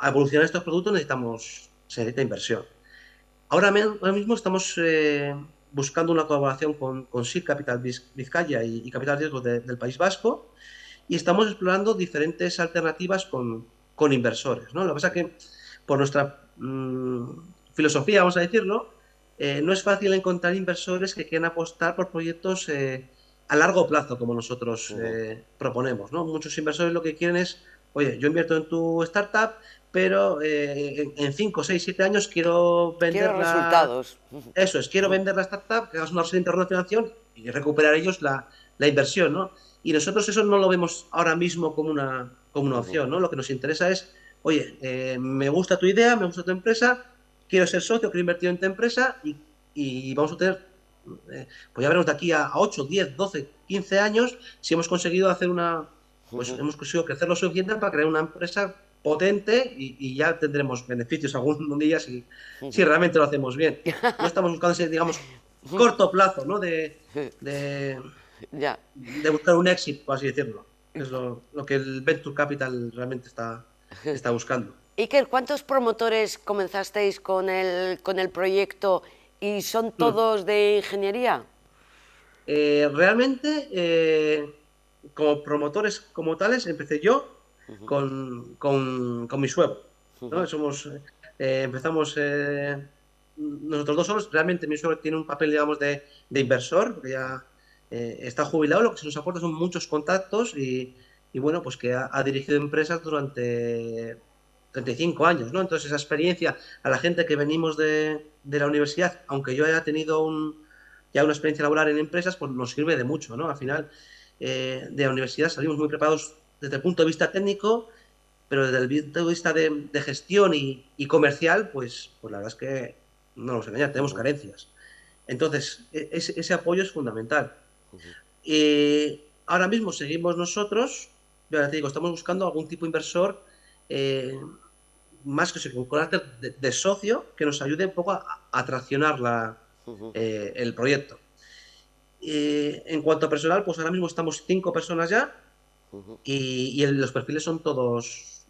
evolucionar estos productos se necesita inversión. Ahora mismo estamos buscando una colaboración con SIC Capital Vizcaya y Capital Riesgo del País Vasco, y estamos explorando diferentes alternativas con inversores, ¿no? Lo que pasa es que por nuestra filosofía, vamos a decirlo, no es fácil encontrar inversores que quieran apostar por proyectos a largo plazo, como nosotros proponemos, ¿no? Muchos inversores lo que quieren es, oye, yo invierto en tu startup, pero en 5, 6, 7 años quiero venderla. Quiero resultados. Eso es, quiero vender la startup, que hagas una internacionalización y recuperar ellos la inversión, ¿no? Y nosotros eso no lo vemos ahora mismo como una opción, ¿no? Lo que nos interesa es, oye, me gusta tu idea, me gusta tu empresa, quiero ser socio, quiero invertir en tu empresa y vamos a tener, pues ya veremos de aquí a 8, 10, 12, 15 años si hemos conseguido hacer hemos conseguido crecer lo suficiente para crear una empresa potente y ya tendremos beneficios algún día si realmente lo hacemos bien. No estamos buscando ese, digamos, corto plazo, ¿no? De buscar un éxito, por así decirlo. Es lo que el Venture Capital realmente está buscando. Iker, ¿cuántos promotores comenzasteis con el proyecto y son todos de ingeniería? Realmente, como promotores como tales, empecé yo con mi suegro, ¿no? Empezamos nosotros 2 solos. Realmente mi suegro tiene un papel, digamos, de inversor, porque ya está jubilado. Lo que se nos aporta son muchos contactos y bueno, pues que ha dirigido empresas durante 35 años, ¿no? Entonces esa experiencia a la gente que venimos de la universidad, aunque yo haya tenido ya una experiencia laboral en empresas, pues nos sirve de mucho, ¿no? Al final de la universidad salimos muy preparados desde el punto de vista técnico, pero desde el punto de vista de gestión y comercial, pues la verdad es que no nos engañar, tenemos carencias. Entonces ese apoyo es fundamental. Ahora mismo seguimos nosotros, ya te digo, estamos buscando algún tipo de inversor más que con carácter de socio, que nos ayude un poco a traccionar el proyecto. En cuanto a personal, pues ahora mismo estamos 5 personas ya y los perfiles son todos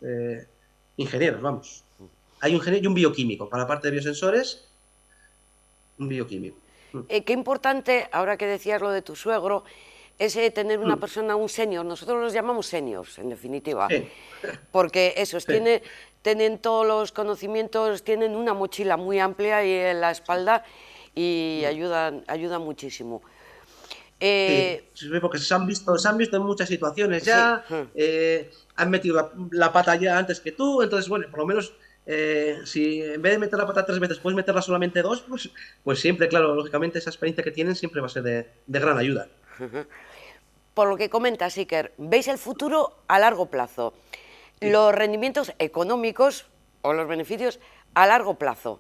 ingenieros, vamos. Hay un ingeniero y un bioquímico. Para la parte de biosensores, un bioquímico. Qué importante, ahora que decías lo de tu suegro, es tener una persona, un senior. Nosotros los llamamos seniors, en definitiva, porque esos tienen todos los conocimientos, tienen una mochila muy amplia y en la espalda y ayudan muchísimo. Sí, porque se han visto en muchas situaciones ya, han metido la pata ya antes que tú, entonces, bueno, por lo menos si en vez de meter la pata 3 veces puedes meterla solamente 2, pues siempre, claro, lógicamente esa experiencia que tienen siempre va a ser de gran ayuda. Por lo que comentas, Iker, ¿veis el futuro a largo plazo? Los rendimientos económicos o los beneficios a largo plazo.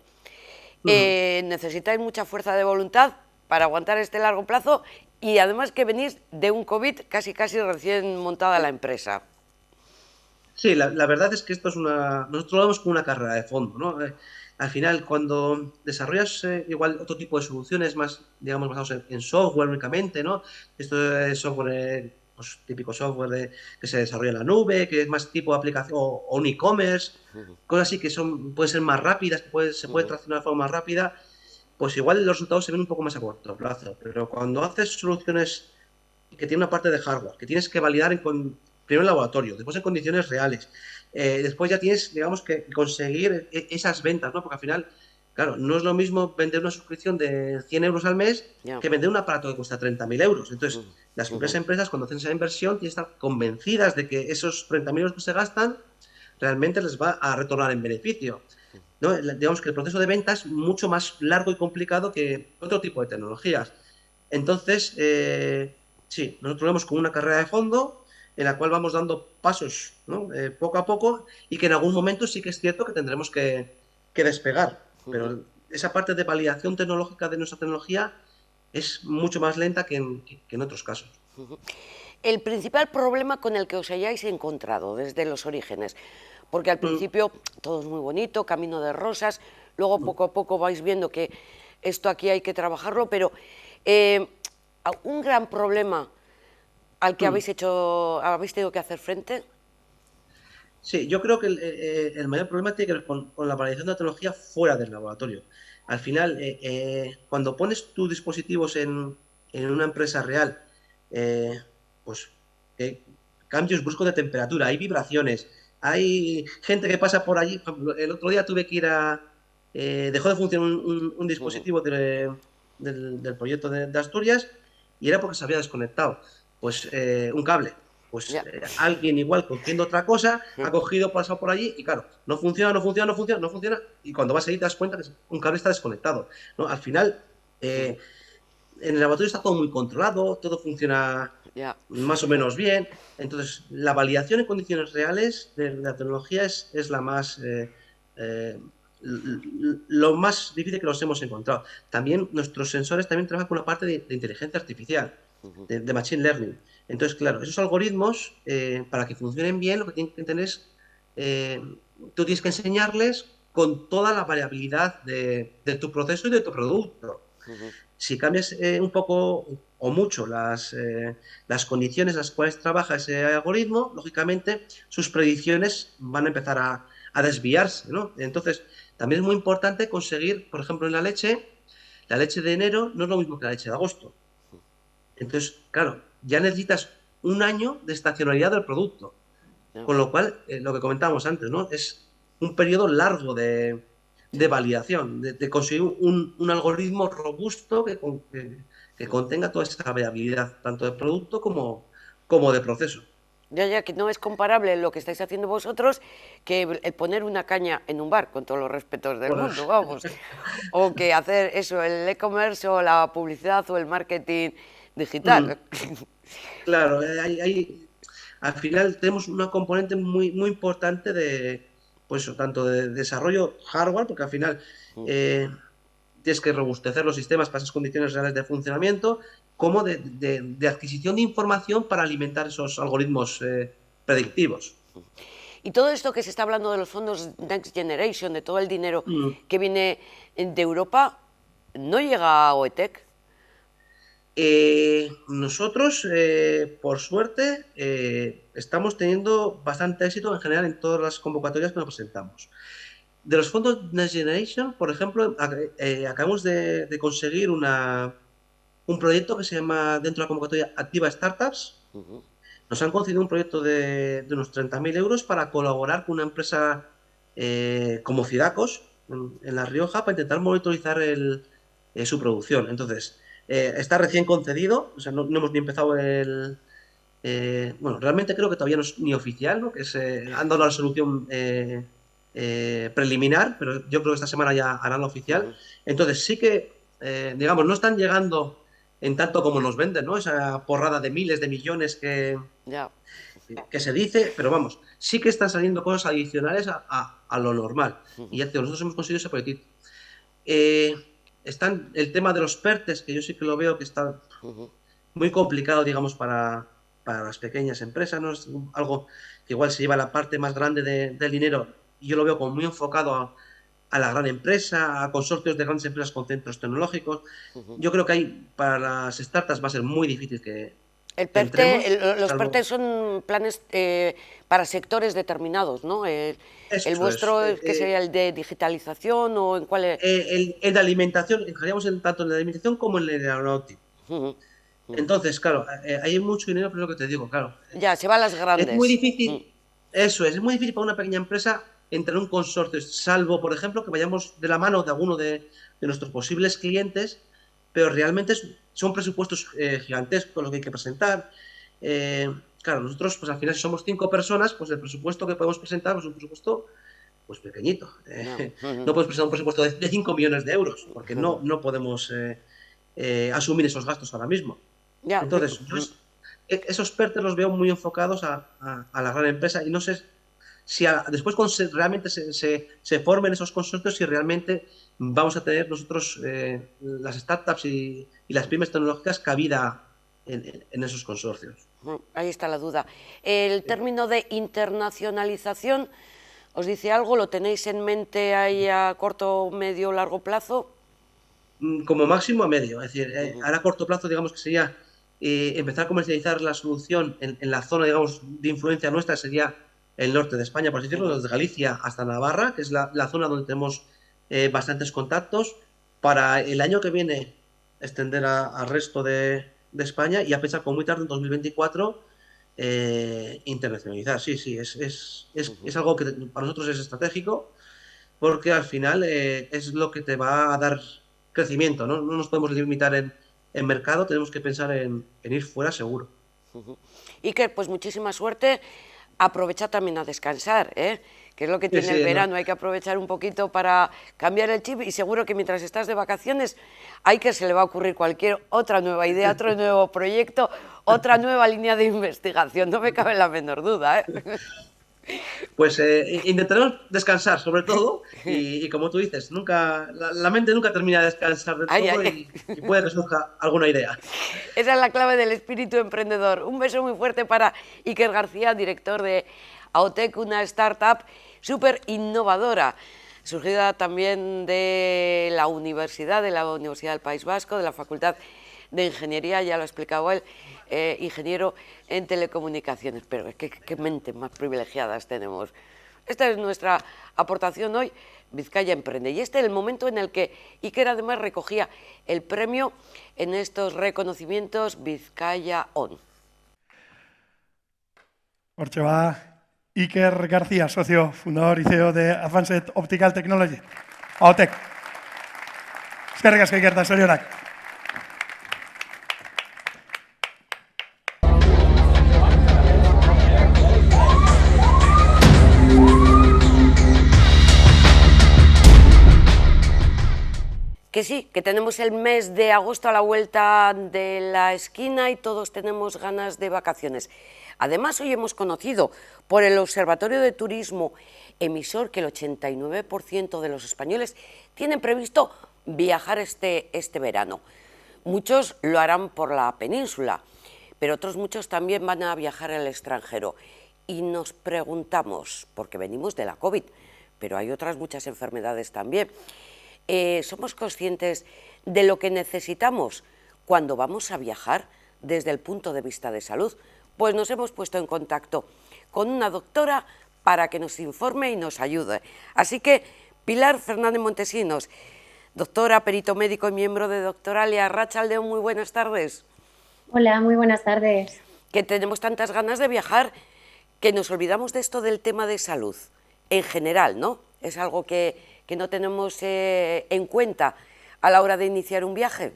Necesitáis mucha fuerza de voluntad para aguantar este largo plazo y además que venís de un COVID casi recién montada la empresa. Sí, la verdad es que esto nosotros lo vemos como una carrera de fondo, ¿no? al final, cuando desarrollas igual otro tipo de soluciones más, digamos, basados en software únicamente, ¿no? Esto es software, pues, típico software que se desarrolla en la nube, que es más tipo de aplicación o un e-commerce, cosas así que pueden ser más rápidas, que se puede traccionar de forma más rápida, pues igual los resultados se ven un poco más a corto plazo. Pero cuando haces soluciones que tienen una parte de hardware, que tienes que validar primero en laboratorio, después en condiciones reales, después ya tienes, digamos, que conseguir esas ventas, ¿no? Porque al final, claro, no es lo mismo vender una suscripción de 100 euros al mes que vender un aparato que cuesta 30.000 euros. Entonces, las propias empresas, cuando hacen esa inversión, tienen que estar convencidas de que esos 30.000 euros que se gastan realmente les va a retornar en beneficio, ¿no? Digamos que el proceso de venta es mucho más largo y complicado que otro tipo de tecnologías. Entonces, sí, nosotros vamos con una carrera de fondo en la cual vamos dando pasos, ¿no? Poco a poco, y que en algún momento sí que es cierto que tendremos que despegar. Pero esa parte de validación tecnológica de nuestra tecnología es mucho más lenta que en otros casos. El principal problema con el que os hayáis encontrado desde los orígenes, porque al principio todo es muy bonito, camino de rosas, luego poco a poco vais viendo que esto aquí hay que trabajarlo, pero un gran problema al que habéis tenido que hacer frente. Sí, yo creo que el mayor problema tiene que ver con la validación de la tecnología fuera del laboratorio. Al final, cuando pones tus dispositivos en una empresa real, pues cambios bruscos de temperatura, hay vibraciones, hay gente que pasa por allí. El otro día tuve que ir dejó de funcionar un dispositivo del proyecto de Asturias, y era porque se había desconectado. Pues un cable. Pues alguien igual cogiendo otra cosa ha cogido, pasado por allí, y claro, no funciona, y cuando vas ahí te das cuenta que un cable está desconectado, ¿no? Al final, en el laboratorio está todo muy controlado, todo funciona más o menos bien. Entonces, la validación en condiciones reales de la tecnología es la más... lo más difícil que nos hemos encontrado. También nuestros sensores también trabajan con una parte de inteligencia artificial, de machine learning. Entonces, claro, esos algoritmos, para que funcionen bien, lo que tienen que tener es, tú tienes que enseñarles con toda la variabilidad de tu proceso y de tu producto. Si cambias un poco o mucho las condiciones en las cuales trabaja ese algoritmo, lógicamente sus predicciones van a empezar a desviarse, ¿no? Entonces, también es muy importante conseguir, por ejemplo, en la leche de enero no es lo mismo que la leche de agosto. Entonces, claro, ya necesitas un año de estacionalidad del producto. Con lo cual, lo que comentábamos antes, ¿no? Es un periodo largo de validación, de conseguir un algoritmo robusto que contenga toda esa variabilidad, tanto de producto como de proceso. Ya que no es comparable lo que estáis haciendo vosotros que el poner una caña en un bar, con todos los respetos del mundo, vamos. O que hacer eso, el e-commerce o la publicidad o el marketing digital. Claro, al final tenemos una componente muy, muy importante de, pues, tanto de desarrollo hardware, porque al final tienes que robustecer los sistemas para esas condiciones reales de funcionamiento, como de adquisición de información para alimentar esos algoritmos predictivos. Y todo esto que se está hablando de los fondos Next Generation, de todo el dinero que viene de Europa, ¿no llega a OETEC? Nosotros, por suerte, estamos teniendo bastante éxito en general en todas las convocatorias que nos presentamos. De los fondos Next Generation, por ejemplo, acabamos de conseguir un proyecto que se llama, dentro de la convocatoria, Activa Startups. Nos han concedido un proyecto de unos 30.000 euros para colaborar con una empresa como Cidacos, en La Rioja, para intentar monitorizar su producción. Entonces, está recién concedido, o sea, no hemos ni empezado bueno, realmente creo que todavía no es ni oficial, ¿no? Que han dado la resolución preliminar, pero yo creo que esta semana ya harán la oficial. Entonces, sí que, digamos, no están llegando en tanto como nos venden, ¿no? Esa porrada de miles de millones que se dice, pero vamos, sí que están saliendo cosas adicionales a lo normal. Y ya te digo, nosotros hemos conseguido ese proyectito. Están el tema de los PERTES, que yo sí que lo veo que está muy complicado, digamos, para las pequeñas empresas, ¿no? Es algo que igual se lleva la parte más grande del dinero, y yo lo veo como muy enfocado a la gran empresa, a consorcios de grandes empresas con centros tecnológicos. Yo creo que ahí para las startups va a ser muy difícil que entremos, los salvo... PERTE son planes para sectores determinados, ¿no? El vuestro, ¿qué sería el de digitalización o en cuál es? El de alimentación, entraríamos tanto en la alimentación como en el aeronáutico. Entonces, claro, hay mucho dinero, pero es lo que te digo, claro. Ya, se va a las grandes. Es muy difícil, eso es muy difícil para una pequeña empresa entrar en un consorcio, salvo, por ejemplo, que vayamos de la mano de alguno de nuestros posibles clientes, pero realmente son presupuestos gigantescos los que hay que presentar. Claro, nosotros, pues al final, si somos 5 personas, pues el presupuesto que podemos presentar es un presupuesto pues pequeñito. No podemos presentar un presupuesto de 5 millones de euros, porque no podemos asumir esos gastos ahora mismo. Entonces, esos PERTE los veo muy enfocados a la gran empresa y no sé si después realmente se formen esos consorcios, si realmente vamos a tener nosotros, las startups y las pymes tecnológicas, cabida en esos consorcios. Ahí está la duda. El término de internacionalización, ¿os dice algo? ¿Lo tenéis en mente ahí a corto, medio, largo plazo? Como máximo a medio. Es decir, ahora a corto plazo, digamos que sería empezar a comercializar la solución en la zona, digamos, de influencia nuestra, sería el norte de España, por así decirlo, desde Galicia hasta Navarra, que es la zona donde tenemos bastantes contactos. Para el año que viene extender al resto de España y a pensar como muy tarde en 2024 internacionalizar. Sí, es algo que para nosotros es estratégico, porque al final es lo que te va a dar crecimiento, ¿no? No nos podemos limitar en mercado, tenemos que pensar en ir fuera seguro. Iker, pues muchísima suerte. Aprovecha también a descansar, que es lo que tiene el verano, ¿no? Hay que aprovechar un poquito para cambiar el chip y seguro que mientras estás de vacaciones a Iker se le va a ocurrir cualquier otra nueva idea, otro nuevo proyecto, otra nueva línea de investigación, no me cabe la menor duda. Pues intentaremos descansar sobre todo y como tú dices, la mente nunca termina de descansar de todo y puede que surja alguna idea. Esa es la clave del espíritu emprendedor. Un beso muy fuerte para Iker García, director de Autec, una startup súper innovadora, surgida también de la Universidad del País Vasco, de la Facultad de Ingeniería, ya lo ha explicado él, ingeniero en telecomunicaciones, pero es que qué mentes más privilegiadas tenemos. Esta es nuestra aportación hoy, Vizcaya Emprende, y este es el momento en el que Iker además recogía el premio en estos reconocimientos Vizcaya On. Hortxe ba, Iker García, socio, fundador y CEO de Advanced Optical Technology, Autec. Eskerrik asko, Iker, eta zorionak. Que sí, que tenemos el mes de agosto a la vuelta de la esquina y todos tenemos ganas de vacaciones. Además, hoy hemos conocido por el Observatorio de Turismo Emisor que el 89% de los españoles tienen previsto viajar este verano. Muchos lo harán por la península, pero otros muchos también van a viajar al extranjero. Y nos preguntamos, porque venimos de la COVID, pero hay otras muchas enfermedades también, ¿somos conscientes de lo que necesitamos cuando vamos a viajar desde el punto de vista de salud? Pues nos hemos puesto en contacto con una doctora para que nos informe y nos ayude. Así que, Pilar Fernández Montesinos, doctora, perito médico y miembro de Doctoralia. Arratsaldeon, muy buenas tardes. Hola, muy buenas tardes. Que tenemos tantas ganas de viajar que nos olvidamos de esto del tema de salud, en general, ¿no? Es algo que no tenemos en cuenta a la hora de iniciar un viaje.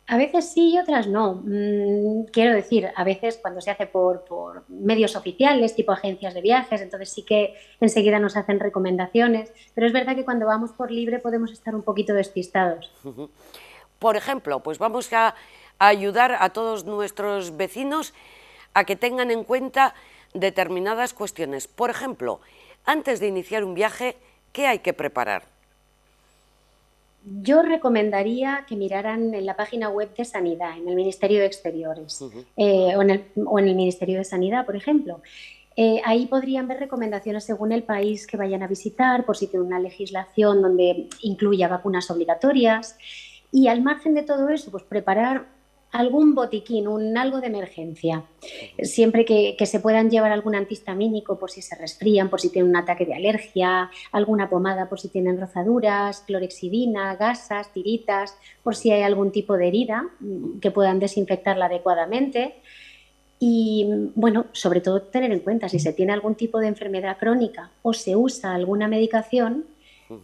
A veces sí y otras no. Quiero decir, a veces cuando se hace por medios oficiales, tipo agencias de viajes, entonces sí que enseguida nos hacen recomendaciones, pero es verdad que cuando vamos por libre podemos estar un poquito despistados. Por ejemplo, pues vamos a ayudar a todos nuestros vecinos a que tengan en cuenta determinadas cuestiones. Por ejemplo, antes de iniciar un viaje, ¿qué hay que preparar? Yo recomendaría que miraran en la página web de Sanidad, en el Ministerio de Exteriores, o en el Ministerio de Sanidad, por ejemplo. Ahí podrían ver recomendaciones según el país que vayan a visitar, por si tiene una legislación donde incluya vacunas obligatorias. Y al margen de todo eso, pues preparar algún botiquín, algo de emergencia. Siempre que se puedan llevar algún antihistamínico por si se resfrían, por si tienen un ataque de alergia, alguna pomada por si tienen rozaduras, clorexidina, gasas, tiritas, por si hay algún tipo de herida, que puedan desinfectarla adecuadamente. Y bueno, sobre todo tener en cuenta si se tiene algún tipo de enfermedad crónica o se usa alguna medicación,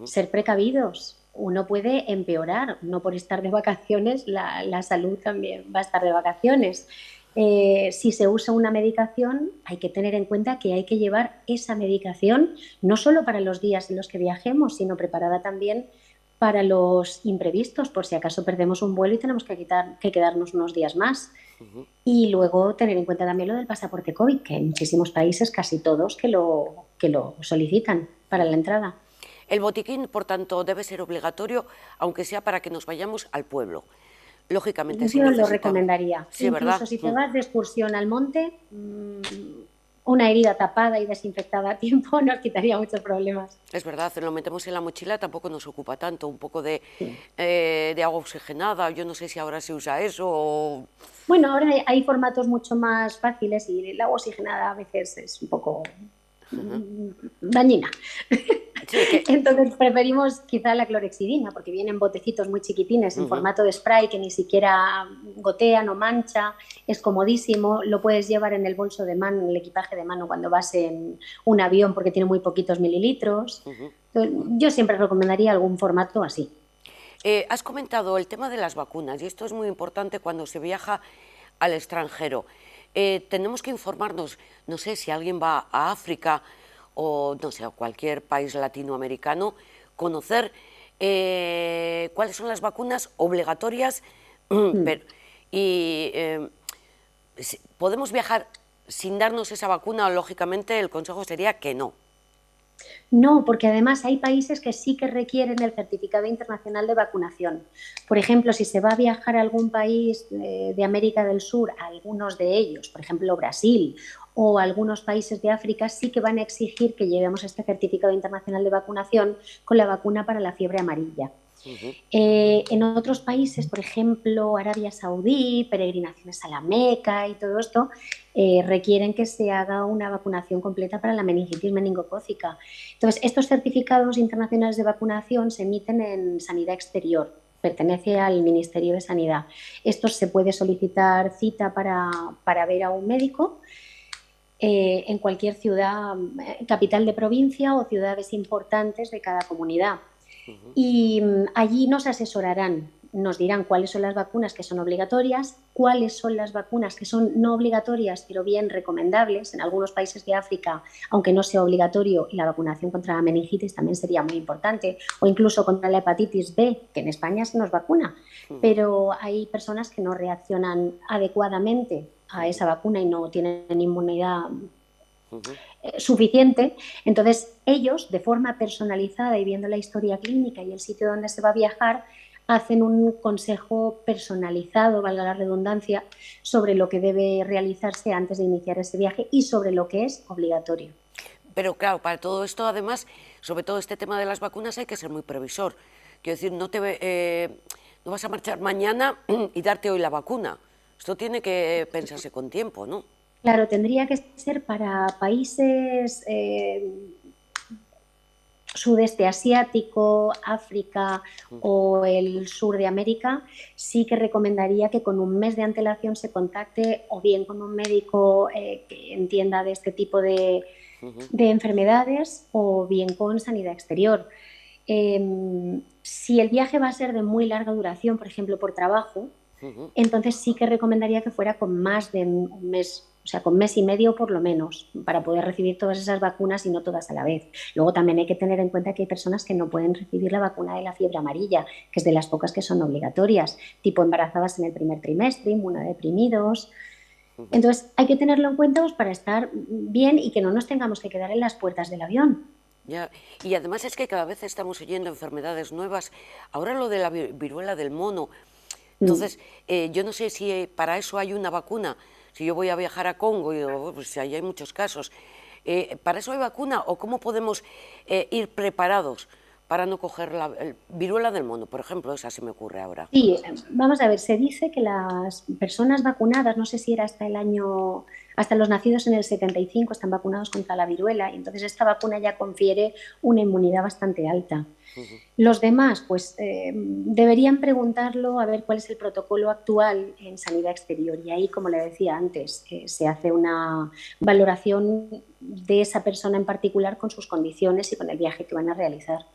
ser precavidos. Uno puede empeorar, no por estar de vacaciones, la salud también va a estar de vacaciones. Si se usa una medicación, hay que tener en cuenta que hay que llevar esa medicación no solo para los días en los que viajemos, sino preparada también para los imprevistos, por si acaso perdemos un vuelo y tenemos que quedarnos unos días más. Y luego tener en cuenta también lo del pasaporte COVID, que hay muchísimos países, casi todos, que lo solicitan para la entrada. El botiquín, por tanto, debe ser obligatorio, aunque sea para que nos vayamos al pueblo. Lógicamente, yo lo recomendaría. Sí, incluso ¿verdad? Si te vas de excursión al monte, una herida tapada y desinfectada a tiempo nos quitaría muchos problemas. Es verdad, lo metemos en la mochila, tampoco nos ocupa tanto. Un poco de agua oxigenada, yo no sé si ahora se usa eso o... Bueno, ahora hay formatos mucho más fáciles y el agua oxigenada a veces es un poco dañina. Sí, Entonces preferimos quizá la clorexidina, porque vienen botecitos muy chiquitines en formato de spray que ni siquiera gotea, no mancha, es comodísimo, lo puedes llevar en el bolso de mano, en el equipaje de mano cuando vas en un avión porque tiene muy poquitos mililitros. Entonces, yo siempre recomendaría algún formato así. Has comentado el tema de las vacunas y esto es muy importante cuando se viaja al extranjero. Tenemos que informarnos, no sé, si alguien va a África o no sé, a cualquier país latinoamericano, conocer cuáles son las vacunas obligatorias ¿podemos viajar sin darnos esa vacuna? Lógicamente el consejo sería que no. No, porque además hay países que sí que requieren el certificado internacional de vacunación. Por ejemplo, si se va a viajar a algún país de América del Sur, algunos de ellos, por ejemplo Brasil o algunos países de África, sí que van a exigir que llevemos este certificado internacional de vacunación con la vacuna para la fiebre amarilla. En otros países, por ejemplo Arabia Saudí, peregrinaciones a la Meca y todo esto, requieren que se haga una vacunación completa para la meningitis meningocócica. Entonces, estos certificados internacionales de vacunación se emiten en Sanidad Exterior, pertenece al Ministerio de Sanidad. Esto se puede solicitar cita para ver a un médico en cualquier ciudad, capital de provincia o ciudades importantes de cada comunidad. Y allí nos asesorarán, nos dirán cuáles son las vacunas que son obligatorias, cuáles son las vacunas que son no obligatorias pero bien recomendables. En algunos países de África, aunque no sea obligatorio, la vacunación contra la meningitis también sería muy importante, o incluso contra la hepatitis B, que en España se nos vacuna, pero hay personas que no reaccionan adecuadamente a esa vacuna y no tienen inmunidad suficiente. Entonces ellos, de forma personalizada y viendo la historia clínica y el sitio donde se va a viajar, hacen un consejo personalizado, valga la redundancia, sobre lo que debe realizarse antes de iniciar ese viaje y sobre lo que es obligatorio. Pero claro, para todo esto, además, sobre todo este tema de las vacunas, hay que ser muy previsor. Quiero decir, no vas a marchar mañana y darte hoy la vacuna. Esto tiene que pensarse con tiempo, ¿no? Claro, tendría que ser para países sudeste asiático, África o el sur de América. Sí que recomendaría que con un mes de antelación se contacte o bien con un médico que entienda de este tipo de enfermedades o bien con Sanidad Exterior. Si el viaje va a ser de muy larga duración, por ejemplo por trabajo, entonces sí que recomendaría que fuera con más de un mes, o sea, con mes y medio por lo menos, para poder recibir todas esas vacunas y no todas a la vez. Luego también hay que tener en cuenta que hay personas que no pueden recibir la vacuna de la fiebre amarilla, que es de las pocas que son obligatorias, tipo embarazadas en el primer trimestre, inmunodeprimidos. Entonces hay que tenerlo en cuenta pues, para estar bien y que no nos tengamos que quedar en las puertas del avión. Ya. Y además es que cada vez estamos oyendo enfermedades nuevas. Ahora lo de la viruela del mono. Entonces, yo no sé si para eso hay una vacuna. Si yo voy a viajar a Congo, pues ahí hay muchos casos, ¿Para eso hay vacuna o cómo podemos ir preparados para no coger la viruela del mono, por ejemplo? Esa se me ocurre ahora. Sí, vamos a ver, se dice que las personas vacunadas, no sé si era hasta los nacidos en el 75 están vacunados contra la viruela, y entonces esta vacuna ya confiere una inmunidad bastante alta. Los demás, pues deberían preguntarlo a ver cuál es el protocolo actual en sanidad exterior, y ahí, como le decía antes, se hace una valoración de esa persona en particular con sus condiciones y con el viaje que van a realizar.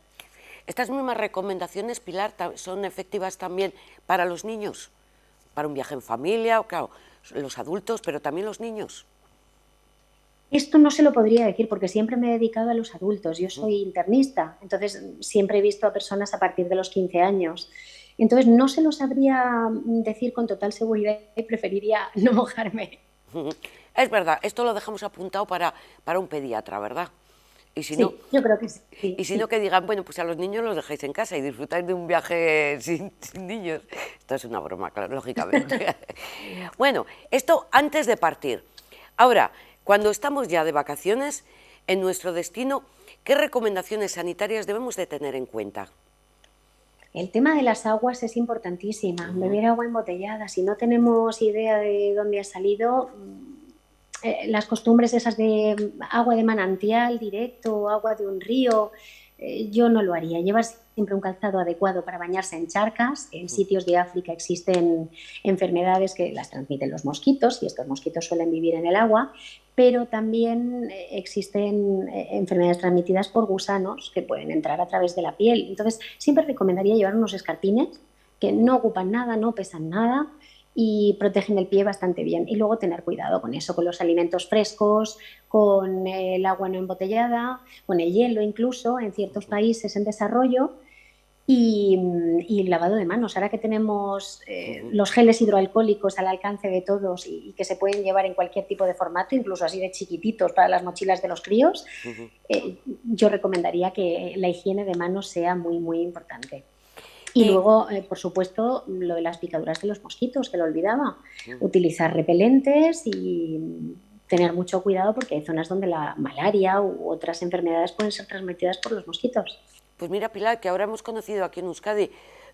¿Estas mismas recomendaciones, Pilar, son efectivas también para los niños? ¿Para un viaje en familia? O claro, los adultos, pero también los niños. Esto no se lo podría decir porque siempre me he dedicado a los adultos. Yo soy internista, entonces siempre he visto a personas a partir de los 15 años. Entonces no se lo sabría decir con total seguridad y preferiría no mojarme. Es verdad, esto lo dejamos apuntado para un pediatra, ¿verdad? Y si sí, no, yo creo que sí. Y si no, que digan, bueno, pues a los niños los dejáis en casa y disfrutáis de un viaje sin niños. Esto es una broma, claro, lógicamente. Bueno, esto antes de partir. Ahora, cuando estamos ya de vacaciones en nuestro destino, ¿qué recomendaciones sanitarias debemos de tener en cuenta? El tema de las aguas es importantísima. Beber agua embotellada. Si no tenemos idea de dónde ha salido, las costumbres esas de agua de manantial directo, agua de un río, yo no lo haría. Llevar siempre un calzado adecuado para bañarse en charcas. En sitios de África existen enfermedades que las transmiten los mosquitos, y estos mosquitos suelen vivir en el agua, pero también existen enfermedades transmitidas por gusanos que pueden entrar a través de la piel. Entonces, siempre recomendaría llevar unos escarpines que no ocupan nada, no pesan nada, y protegen el pie bastante bien. Y luego tener cuidado con eso, con los alimentos frescos, con el agua no embotellada, con el hielo incluso en ciertos países en desarrollo, y el lavado de manos. Ahora que tenemos los geles hidroalcohólicos al alcance de todos y que se pueden llevar en cualquier tipo de formato, incluso así de chiquititos para las mochilas de los críos, yo recomendaría que la higiene de manos sea muy, muy importante. Y luego, por supuesto, lo de las picaduras de los mosquitos, que lo olvidaba. Utilizar repelentes y tener mucho cuidado porque hay zonas donde la malaria u otras enfermedades pueden ser transmitidas por los mosquitos. Pues mira, Pilar, que ahora hemos conocido aquí en Euskadi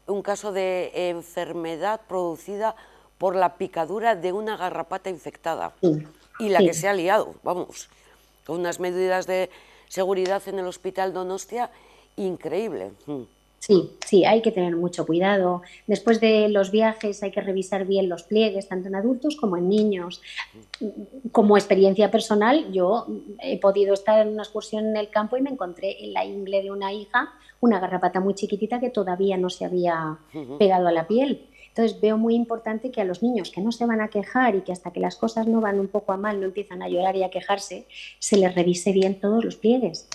un caso de enfermedad producida por la picadura de una garrapata infectada. Y la que se ha liado, vamos, con unas medidas de seguridad en el Hospital Donostia increíble. Sí, hay que tener mucho cuidado. Después de los viajes hay que revisar bien los pliegues, tanto en adultos como en niños. Como experiencia personal, yo he podido estar en una excursión en el campo y me encontré en la ingle de una hija una garrapata muy chiquitita que todavía no se había pegado a la piel. Entonces veo muy importante que a los niños que no se van a quejar y que hasta que las cosas no van un poco a mal, no empiezan a llorar y a quejarse, se les revise bien todos los pliegues.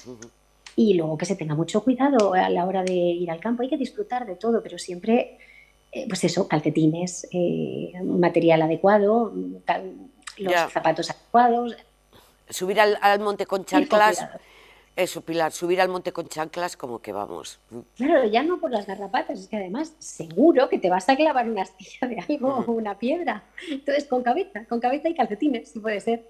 Y luego que se tenga mucho cuidado a la hora de ir al campo. Hay que disfrutar de todo, pero siempre, pues eso, calcetines, material adecuado, los zapatos adecuados. Subir al monte con chanclas, eso, Pilar, subir al monte con chanclas como que vamos. Claro, ya no por las garrapatas, es que además seguro que te vas a clavar una astilla de algo o una piedra. Entonces, con cabeza y calcetines, si puede ser.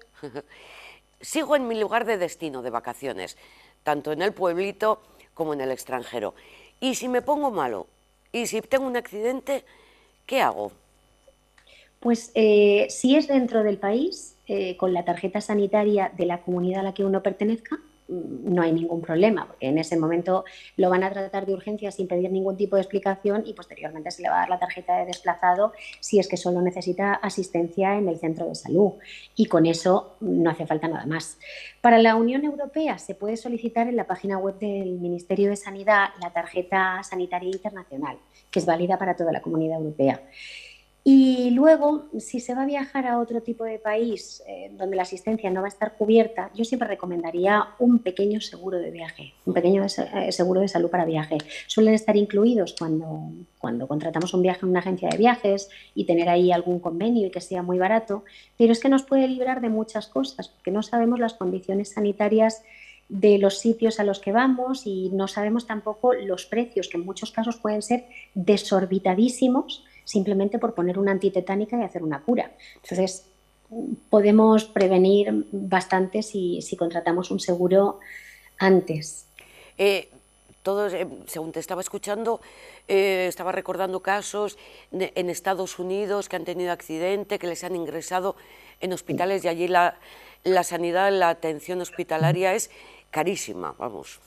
Sigo en mi lugar de destino de vacaciones, tanto en el pueblito como en el extranjero. Y si me pongo malo, y si tengo un accidente, ¿qué hago? Pues si es dentro del país, con la tarjeta sanitaria de la comunidad a la que uno pertenezca, no hay ningún problema, porque en ese momento lo van a tratar de urgencia sin pedir ningún tipo de explicación y posteriormente se le va a dar la tarjeta de desplazado si es que solo necesita asistencia en el centro de salud, y con eso no hace falta nada más. Para la Unión Europea se puede solicitar en la página web del Ministerio de Sanidad la tarjeta sanitaria internacional, que es válida para toda la Comunidad Europea. Y luego, si se va a viajar a otro tipo de país donde la asistencia no va a estar cubierta, yo siempre recomendaría un pequeño seguro de viaje, un pequeño seguro de salud para viaje. Suelen estar incluidos cuando contratamos un viaje en una agencia de viajes y tener ahí algún convenio y que sea muy barato, pero es que nos puede librar de muchas cosas, porque no sabemos las condiciones sanitarias de los sitios a los que vamos y no sabemos tampoco los precios, que en muchos casos pueden ser desorbitadísimos, simplemente por poner una antitetánica y hacer una cura. Entonces, podemos prevenir bastante si contratamos un seguro antes. Todos, según te estaba escuchando, estaba recordando casos en Estados Unidos que han tenido accidente, que les han ingresado en hospitales y allí la sanidad, la atención hospitalaria es carísima, vamos.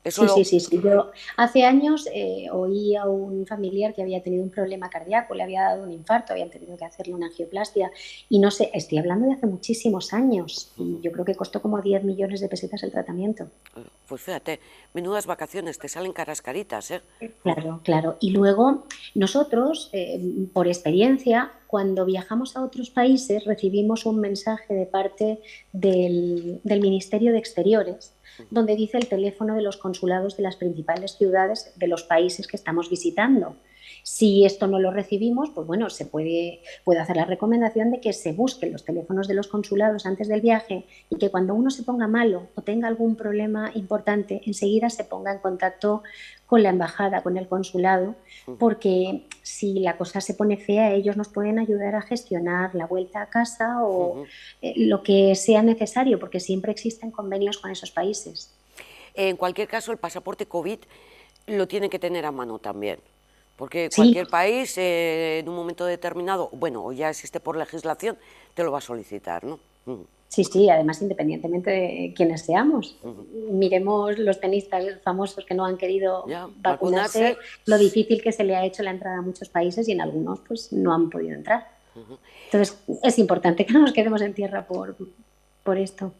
Eso Sí. Yo hace años oí a un familiar que había tenido un problema cardíaco, le había dado un infarto, habían tenido que hacerle una angioplastia y no sé, estoy hablando de hace muchísimos años y yo creo que costó como 10 millones de pesetas el tratamiento. Pues fíjate, menudas vacaciones, te salen caras caritas, ¿eh? Claro. Y luego nosotros, por experiencia, cuando viajamos a otros países recibimos un mensaje de parte del Ministerio de Exteriores donde dice el teléfono de los consulados de las principales ciudades de los países que estamos visitando. Si esto no lo recibimos, pues bueno, se puede hacer la recomendación de que se busquen los teléfonos de los consulados antes del viaje y que cuando uno se ponga malo o tenga algún problema importante, enseguida se ponga en contacto con la embajada, con el consulado, porque si la cosa se pone fea, ellos nos pueden ayudar a gestionar la vuelta a casa o lo que sea necesario, porque siempre existen convenios con esos países. En cualquier caso, el pasaporte COVID lo tiene que tener a mano también, porque cualquier país en un momento determinado, bueno, o ya existe por legislación, te lo va a solicitar, ¿no? Sí, además independientemente de quiénes seamos. Miremos los tenistas famosos que no han querido vacunarse, lo difícil que se le ha hecho la entrada a muchos países y en algunos pues no han podido entrar. Entonces es importante que no nos quedemos en tierra por esto.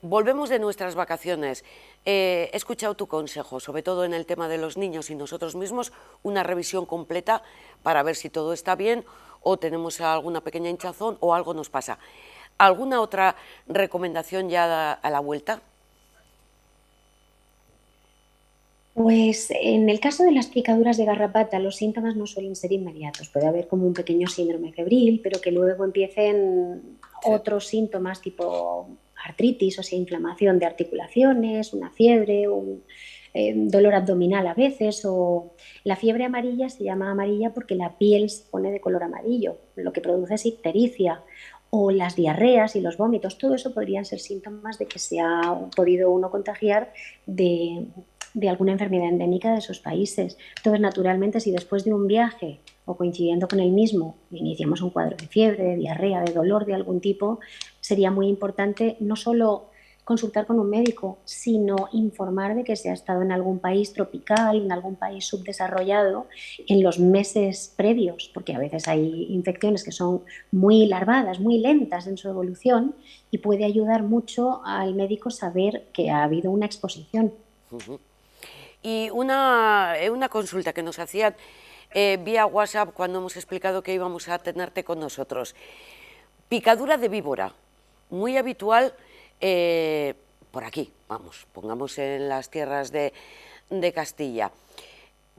Volvemos de nuestras vacaciones. He escuchado tu consejo, sobre todo en el tema de los niños y nosotros mismos, una revisión completa para ver si todo está bien o tenemos alguna pequeña hinchazón o algo nos pasa. ¿Alguna otra recomendación ya a la vuelta? Pues en el caso de las picaduras de garrapata, los síntomas no suelen ser inmediatos. Puede haber como un pequeño síndrome febril, pero que luego empiecen otros síntomas tipo artritis, o sea, inflamación de articulaciones, una fiebre, un dolor abdominal a veces, o la fiebre amarilla se llama amarilla porque la piel se pone de color amarillo, lo que produce es ictericia, o las diarreas y los vómitos. Todo eso podrían ser síntomas de que se ha podido uno contagiar de alguna enfermedad endémica de esos países. Entonces, naturalmente, si después de un viaje o coincidiendo con el mismo iniciamos un cuadro de fiebre, de diarrea, de dolor de algún tipo, sería muy importante no solo consultar con un médico, sino informar de que se ha estado en algún país tropical, en algún país subdesarrollado en los meses previos, porque a veces hay infecciones que son muy larvadas, muy lentas en su evolución y puede ayudar mucho al médico saber que ha habido una exposición. Y una consulta que nos hacían vía WhatsApp cuando hemos explicado que íbamos a tenerte con nosotros. Picadura de víbora, muy habitual por aquí, vamos, pongamos en las tierras de Castilla.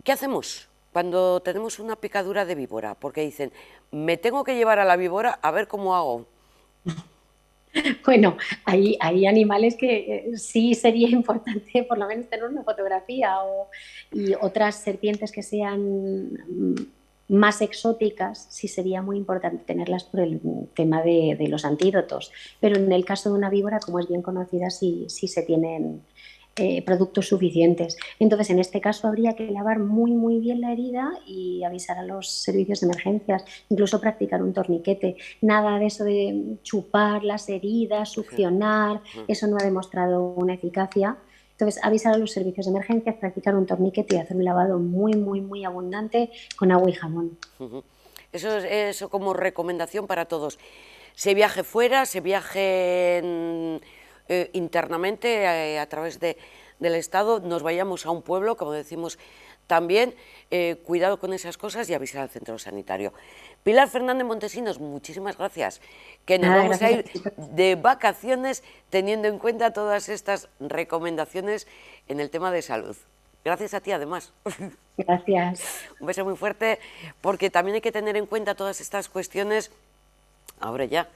¿Qué hacemos cuando tenemos una picadura de víbora? Porque dicen, me tengo que llevar a la víbora a ver cómo hago. Bueno, hay animales que sí sería importante por lo menos tener una fotografía y otras serpientes que sean más exóticas, sí sería muy importante tenerlas por el tema de los antídotos. Pero en el caso de una víbora, como es bien conocida, sí se tienen productos suficientes. Entonces, en este caso habría que lavar muy bien la herida y avisar a los servicios de emergencias, incluso practicar un torniquete. Nada de eso de chupar las heridas, succionar, eso no ha demostrado una eficacia. Entonces, avisar a los servicios de emergencias, practicar un torniquete y hacer un lavado muy abundante con agua y jabón. Eso como recomendación para todos. Se viaje fuera, se viaje internamente a través del Estado, nos vayamos a un pueblo, como decimos también, cuidado con esas cosas y avisar al centro sanitario. Pilar Fernández Montesinos, muchísimas gracias, que nos vamos a ir de vacaciones teniendo en cuenta todas estas recomendaciones en el tema de salud. Gracias a ti, además. Gracias. Un beso muy fuerte, porque también hay que tener en cuenta todas estas cuestiones, ahora ya,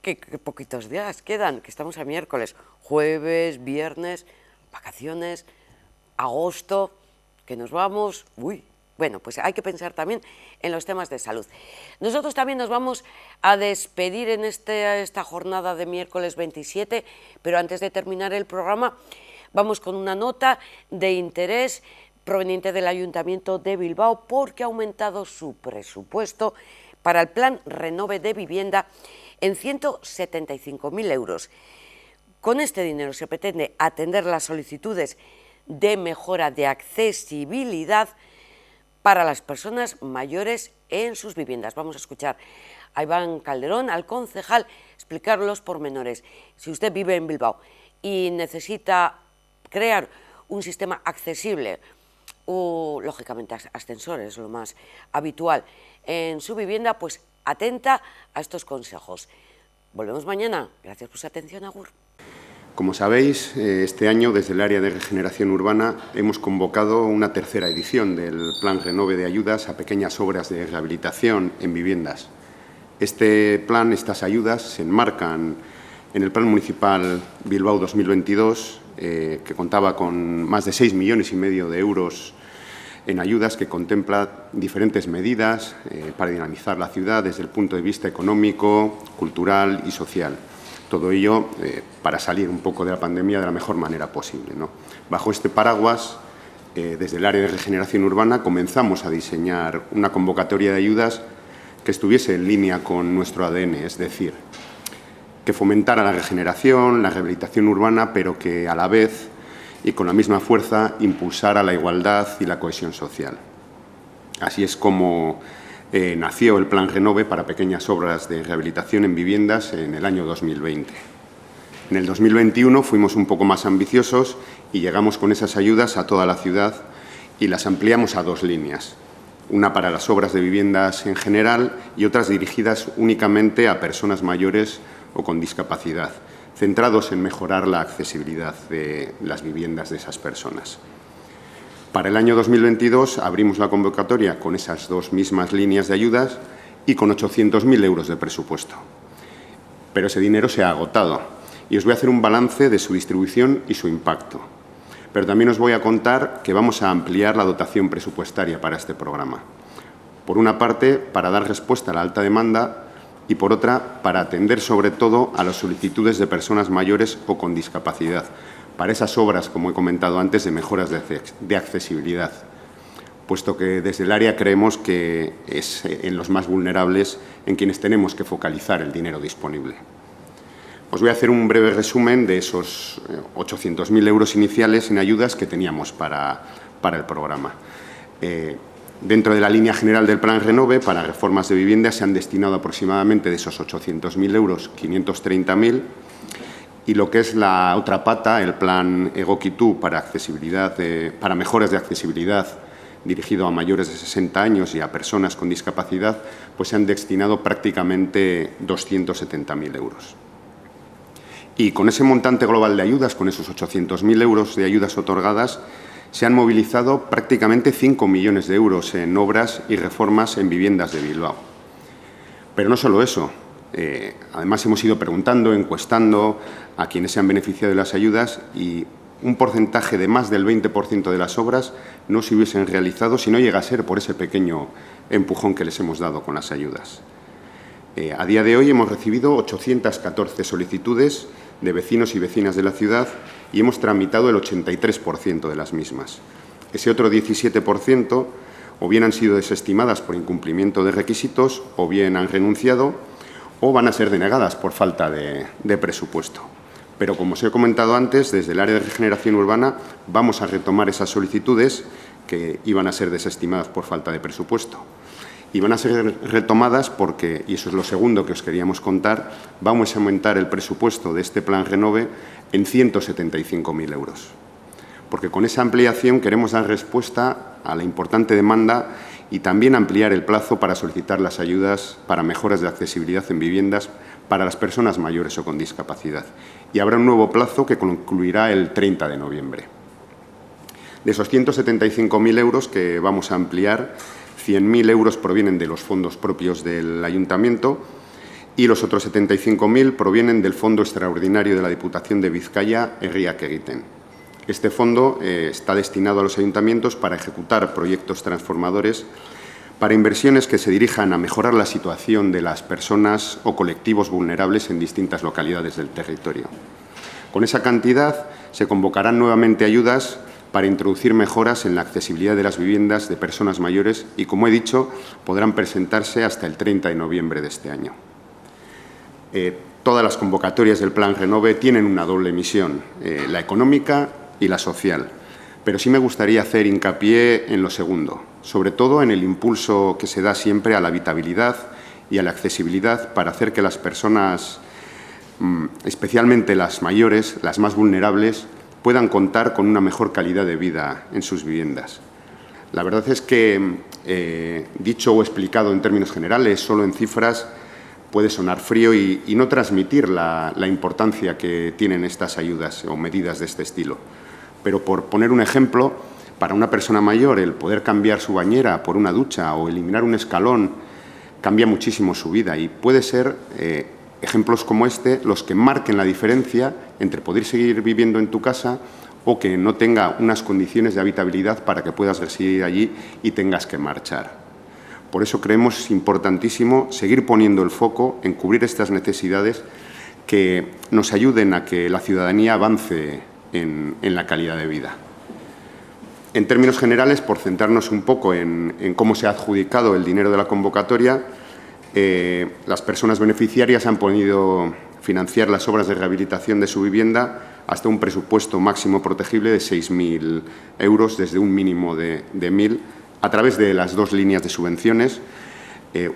que poquitos días quedan, que estamos a miércoles, jueves, viernes, vacaciones, agosto, que nos vamos, Bueno, pues hay que pensar también en los temas de salud. Nosotros también nos vamos a despedir en esta jornada de miércoles 27, pero antes de terminar el programa vamos con una nota de interés proveniente del Ayuntamiento de Bilbao porque ha aumentado su presupuesto para el Plan Renove de Vivienda en 175.000 euros. Con este dinero se pretende atender las solicitudes de mejora de accesibilidad para las personas mayores en sus viviendas. Vamos a escuchar a Iván Calderón, al concejal, explicar los pormenores. Si usted vive en Bilbao y necesita crear un sistema accesible o, lógicamente, ascensores, lo más habitual en su vivienda, pues atenta a estos consejos. Volvemos mañana. Gracias por su atención. Agur. Como sabéis, este año, desde el área de regeneración urbana, hemos convocado una tercera edición del Plan Renove de ayudas a pequeñas obras de rehabilitación en viviendas. Este plan, estas ayudas, se enmarcan en el Plan Municipal Bilbao 2022, que contaba con más de 6,5 millones de euros en ayudas, que contempla diferentes medidas para dinamizar la ciudad desde el punto de vista económico, cultural y social. Todo ello para salir un poco de la pandemia de la mejor manera posible, ¿no? Bajo este paraguas, desde el área de regeneración urbana, comenzamos a diseñar una convocatoria de ayudas que estuviese en línea con nuestro ADN, es decir, que fomentara la regeneración, la rehabilitación urbana, pero que a la vez y con la misma fuerza impulsara la igualdad y la cohesión social. Así es como nació el Plan Renove para pequeñas obras de rehabilitación en viviendas en el año 2020. En el 2021 fuimos un poco más ambiciosos y llegamos con esas ayudas a toda la ciudad y las ampliamos a 2 líneas, una para las obras de viviendas en general y otras dirigidas únicamente a personas mayores o con discapacidad, centrados en mejorar la accesibilidad de las viviendas de esas personas. Para el año 2022 abrimos la convocatoria con esas 2 mismas líneas de ayudas y con 800.000 euros de presupuesto. Pero ese dinero se ha agotado y os voy a hacer un balance de su distribución y su impacto. Pero también os voy a contar que vamos a ampliar la dotación presupuestaria para este programa. Por una parte, para dar respuesta a la alta demanda y, por otra, para atender sobre todo a las solicitudes de personas mayores o con discapacidad, para esas obras, como he comentado antes, de mejoras de accesibilidad, puesto que desde el área creemos que es en los más vulnerables en quienes tenemos que focalizar el dinero disponible. Os voy a hacer un breve resumen de esos 800.000 euros iniciales en ayudas que teníamos para el programa. Dentro de la línea general del Plan Renove, para reformas de vivienda se han destinado aproximadamente de esos 800.000 euros, 530.000, y lo que es la otra pata, el plan Egokitu para para mejoras de accesibilidad dirigido a mayores de 60 años y a personas con discapacidad, pues se han destinado prácticamente 270.000 euros. Y con ese montante global de ayudas, con esos 800.000 euros de ayudas otorgadas, se han movilizado prácticamente 5 millones de euros en obras y reformas en viviendas de Bilbao. Pero no solo eso. Además, hemos ido preguntando, encuestando a quienes se han beneficiado de las ayudas y un porcentaje de más del 20% de las obras no se hubiesen realizado si no llega a ser por ese pequeño empujón que les hemos dado con las ayudas. A día de hoy hemos recibido 814 solicitudes de vecinos y vecinas de la ciudad y hemos tramitado el 83% de las mismas. Ese otro 17% o bien han sido desestimadas por incumplimiento de requisitos o bien han renunciado o van a ser denegadas por falta de presupuesto. Pero, como os he comentado antes, desde el área de regeneración urbana vamos a retomar esas solicitudes que iban a ser desestimadas por falta de presupuesto. Y van a ser retomadas porque, y eso es lo segundo que os queríamos contar, vamos a aumentar el presupuesto de este Plan Renove en 175.000 euros. Porque con esa ampliación queremos dar respuesta a la importante demanda y también ampliar el plazo para solicitar las ayudas para mejoras de accesibilidad en viviendas para las personas mayores o con discapacidad. Y habrá un nuevo plazo que concluirá el 30 de noviembre. De esos 175.000 euros que vamos a ampliar, 100.000 euros provienen de los fondos propios del Ayuntamiento y los otros 75.000 provienen del Fondo Extraordinario de la Diputación de Bizkaia, Herriak Egiten. Este fondo está destinado a los ayuntamientos para ejecutar proyectos transformadores para inversiones que se dirijan a mejorar la situación de las personas o colectivos vulnerables en distintas localidades del territorio. Con esa cantidad se convocarán nuevamente ayudas para introducir mejoras en la accesibilidad de las viviendas de personas mayores y, como he dicho, podrán presentarse hasta el 30 de noviembre de este año. Todas las convocatorias del Plan Renove tienen una doble misión, la económica y la social, pero sí me gustaría hacer hincapié en lo segundo, sobre todo en el impulso que se da siempre a la habitabilidad y a la accesibilidad para hacer que las personas, especialmente las mayores, las más vulnerables, puedan contar con una mejor calidad de vida en sus viviendas. La verdad es que, dicho o explicado en términos generales, solo en cifras, puede sonar frío y no transmitir la importancia que tienen estas ayudas o medidas de este estilo. Pero, por poner un ejemplo, para una persona mayor el poder cambiar su bañera por una ducha o eliminar un escalón cambia muchísimo su vida y puede ser ejemplos como este los que marquen la diferencia entre poder seguir viviendo en tu casa o que no tenga unas condiciones de habitabilidad para que puedas residir allí y tengas que marchar. Por eso creemos importantísimo seguir poniendo el foco en cubrir estas necesidades que nos ayuden a que la ciudadanía avance en la calidad de vida. En términos generales, por centrarnos un poco en cómo se ha adjudicado el dinero de la convocatoria, las personas beneficiarias han podido financiar las obras de rehabilitación de su vivienda hasta un presupuesto máximo protegible de 6.000 euros, desde un mínimo de 1.000, a través de las dos líneas de subvenciones,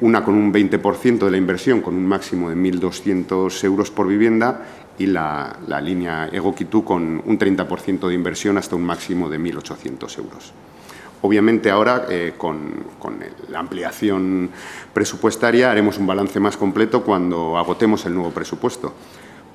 una con un 20% de la inversión, con un máximo de 1.200 euros por vivienda, y la línea Egokitu con un 30% de inversión hasta un máximo de 1.800 euros. Obviamente ahora, con la ampliación presupuestaria, haremos un balance más completo cuando agotemos el nuevo presupuesto.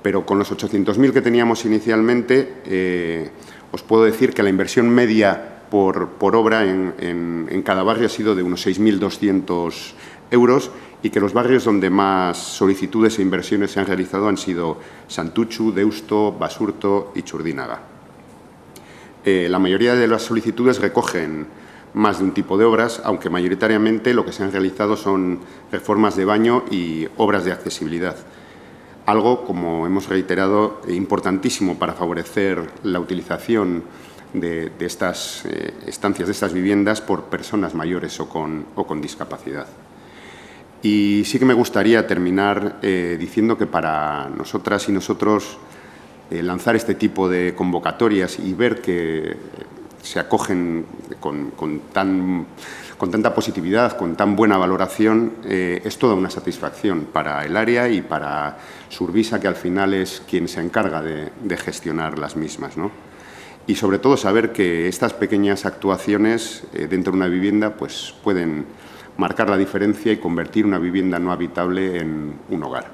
Pero con los 800.000 que teníamos inicialmente, os puedo decir que la inversión media por obra en cada barrio ha sido de unos 6.200 euros y que los barrios donde más solicitudes e inversiones se han realizado han sido Santutxu, Deusto, Basurto y Txurdinaga. La mayoría de las solicitudes recogen más de un tipo de obras, aunque mayoritariamente lo que se han realizado son reformas de baño y obras de accesibilidad. Algo, como hemos reiterado, importantísimo para favorecer la utilización de estas estancias, de estas viviendas, por personas mayores o con discapacidad. Y sí que me gustaría terminar diciendo que para nosotras y nosotros lanzar este tipo de convocatorias y ver que se acogen con tanta positividad, con tan buena valoración, es toda una satisfacción para el área y para Surbisa, que al final es quien se encarga de gestionar las mismas, ¿no? Y sobre todo saber que estas pequeñas actuaciones dentro de una vivienda pues pueden marcar la diferencia y convertir una vivienda no habitable en un hogar.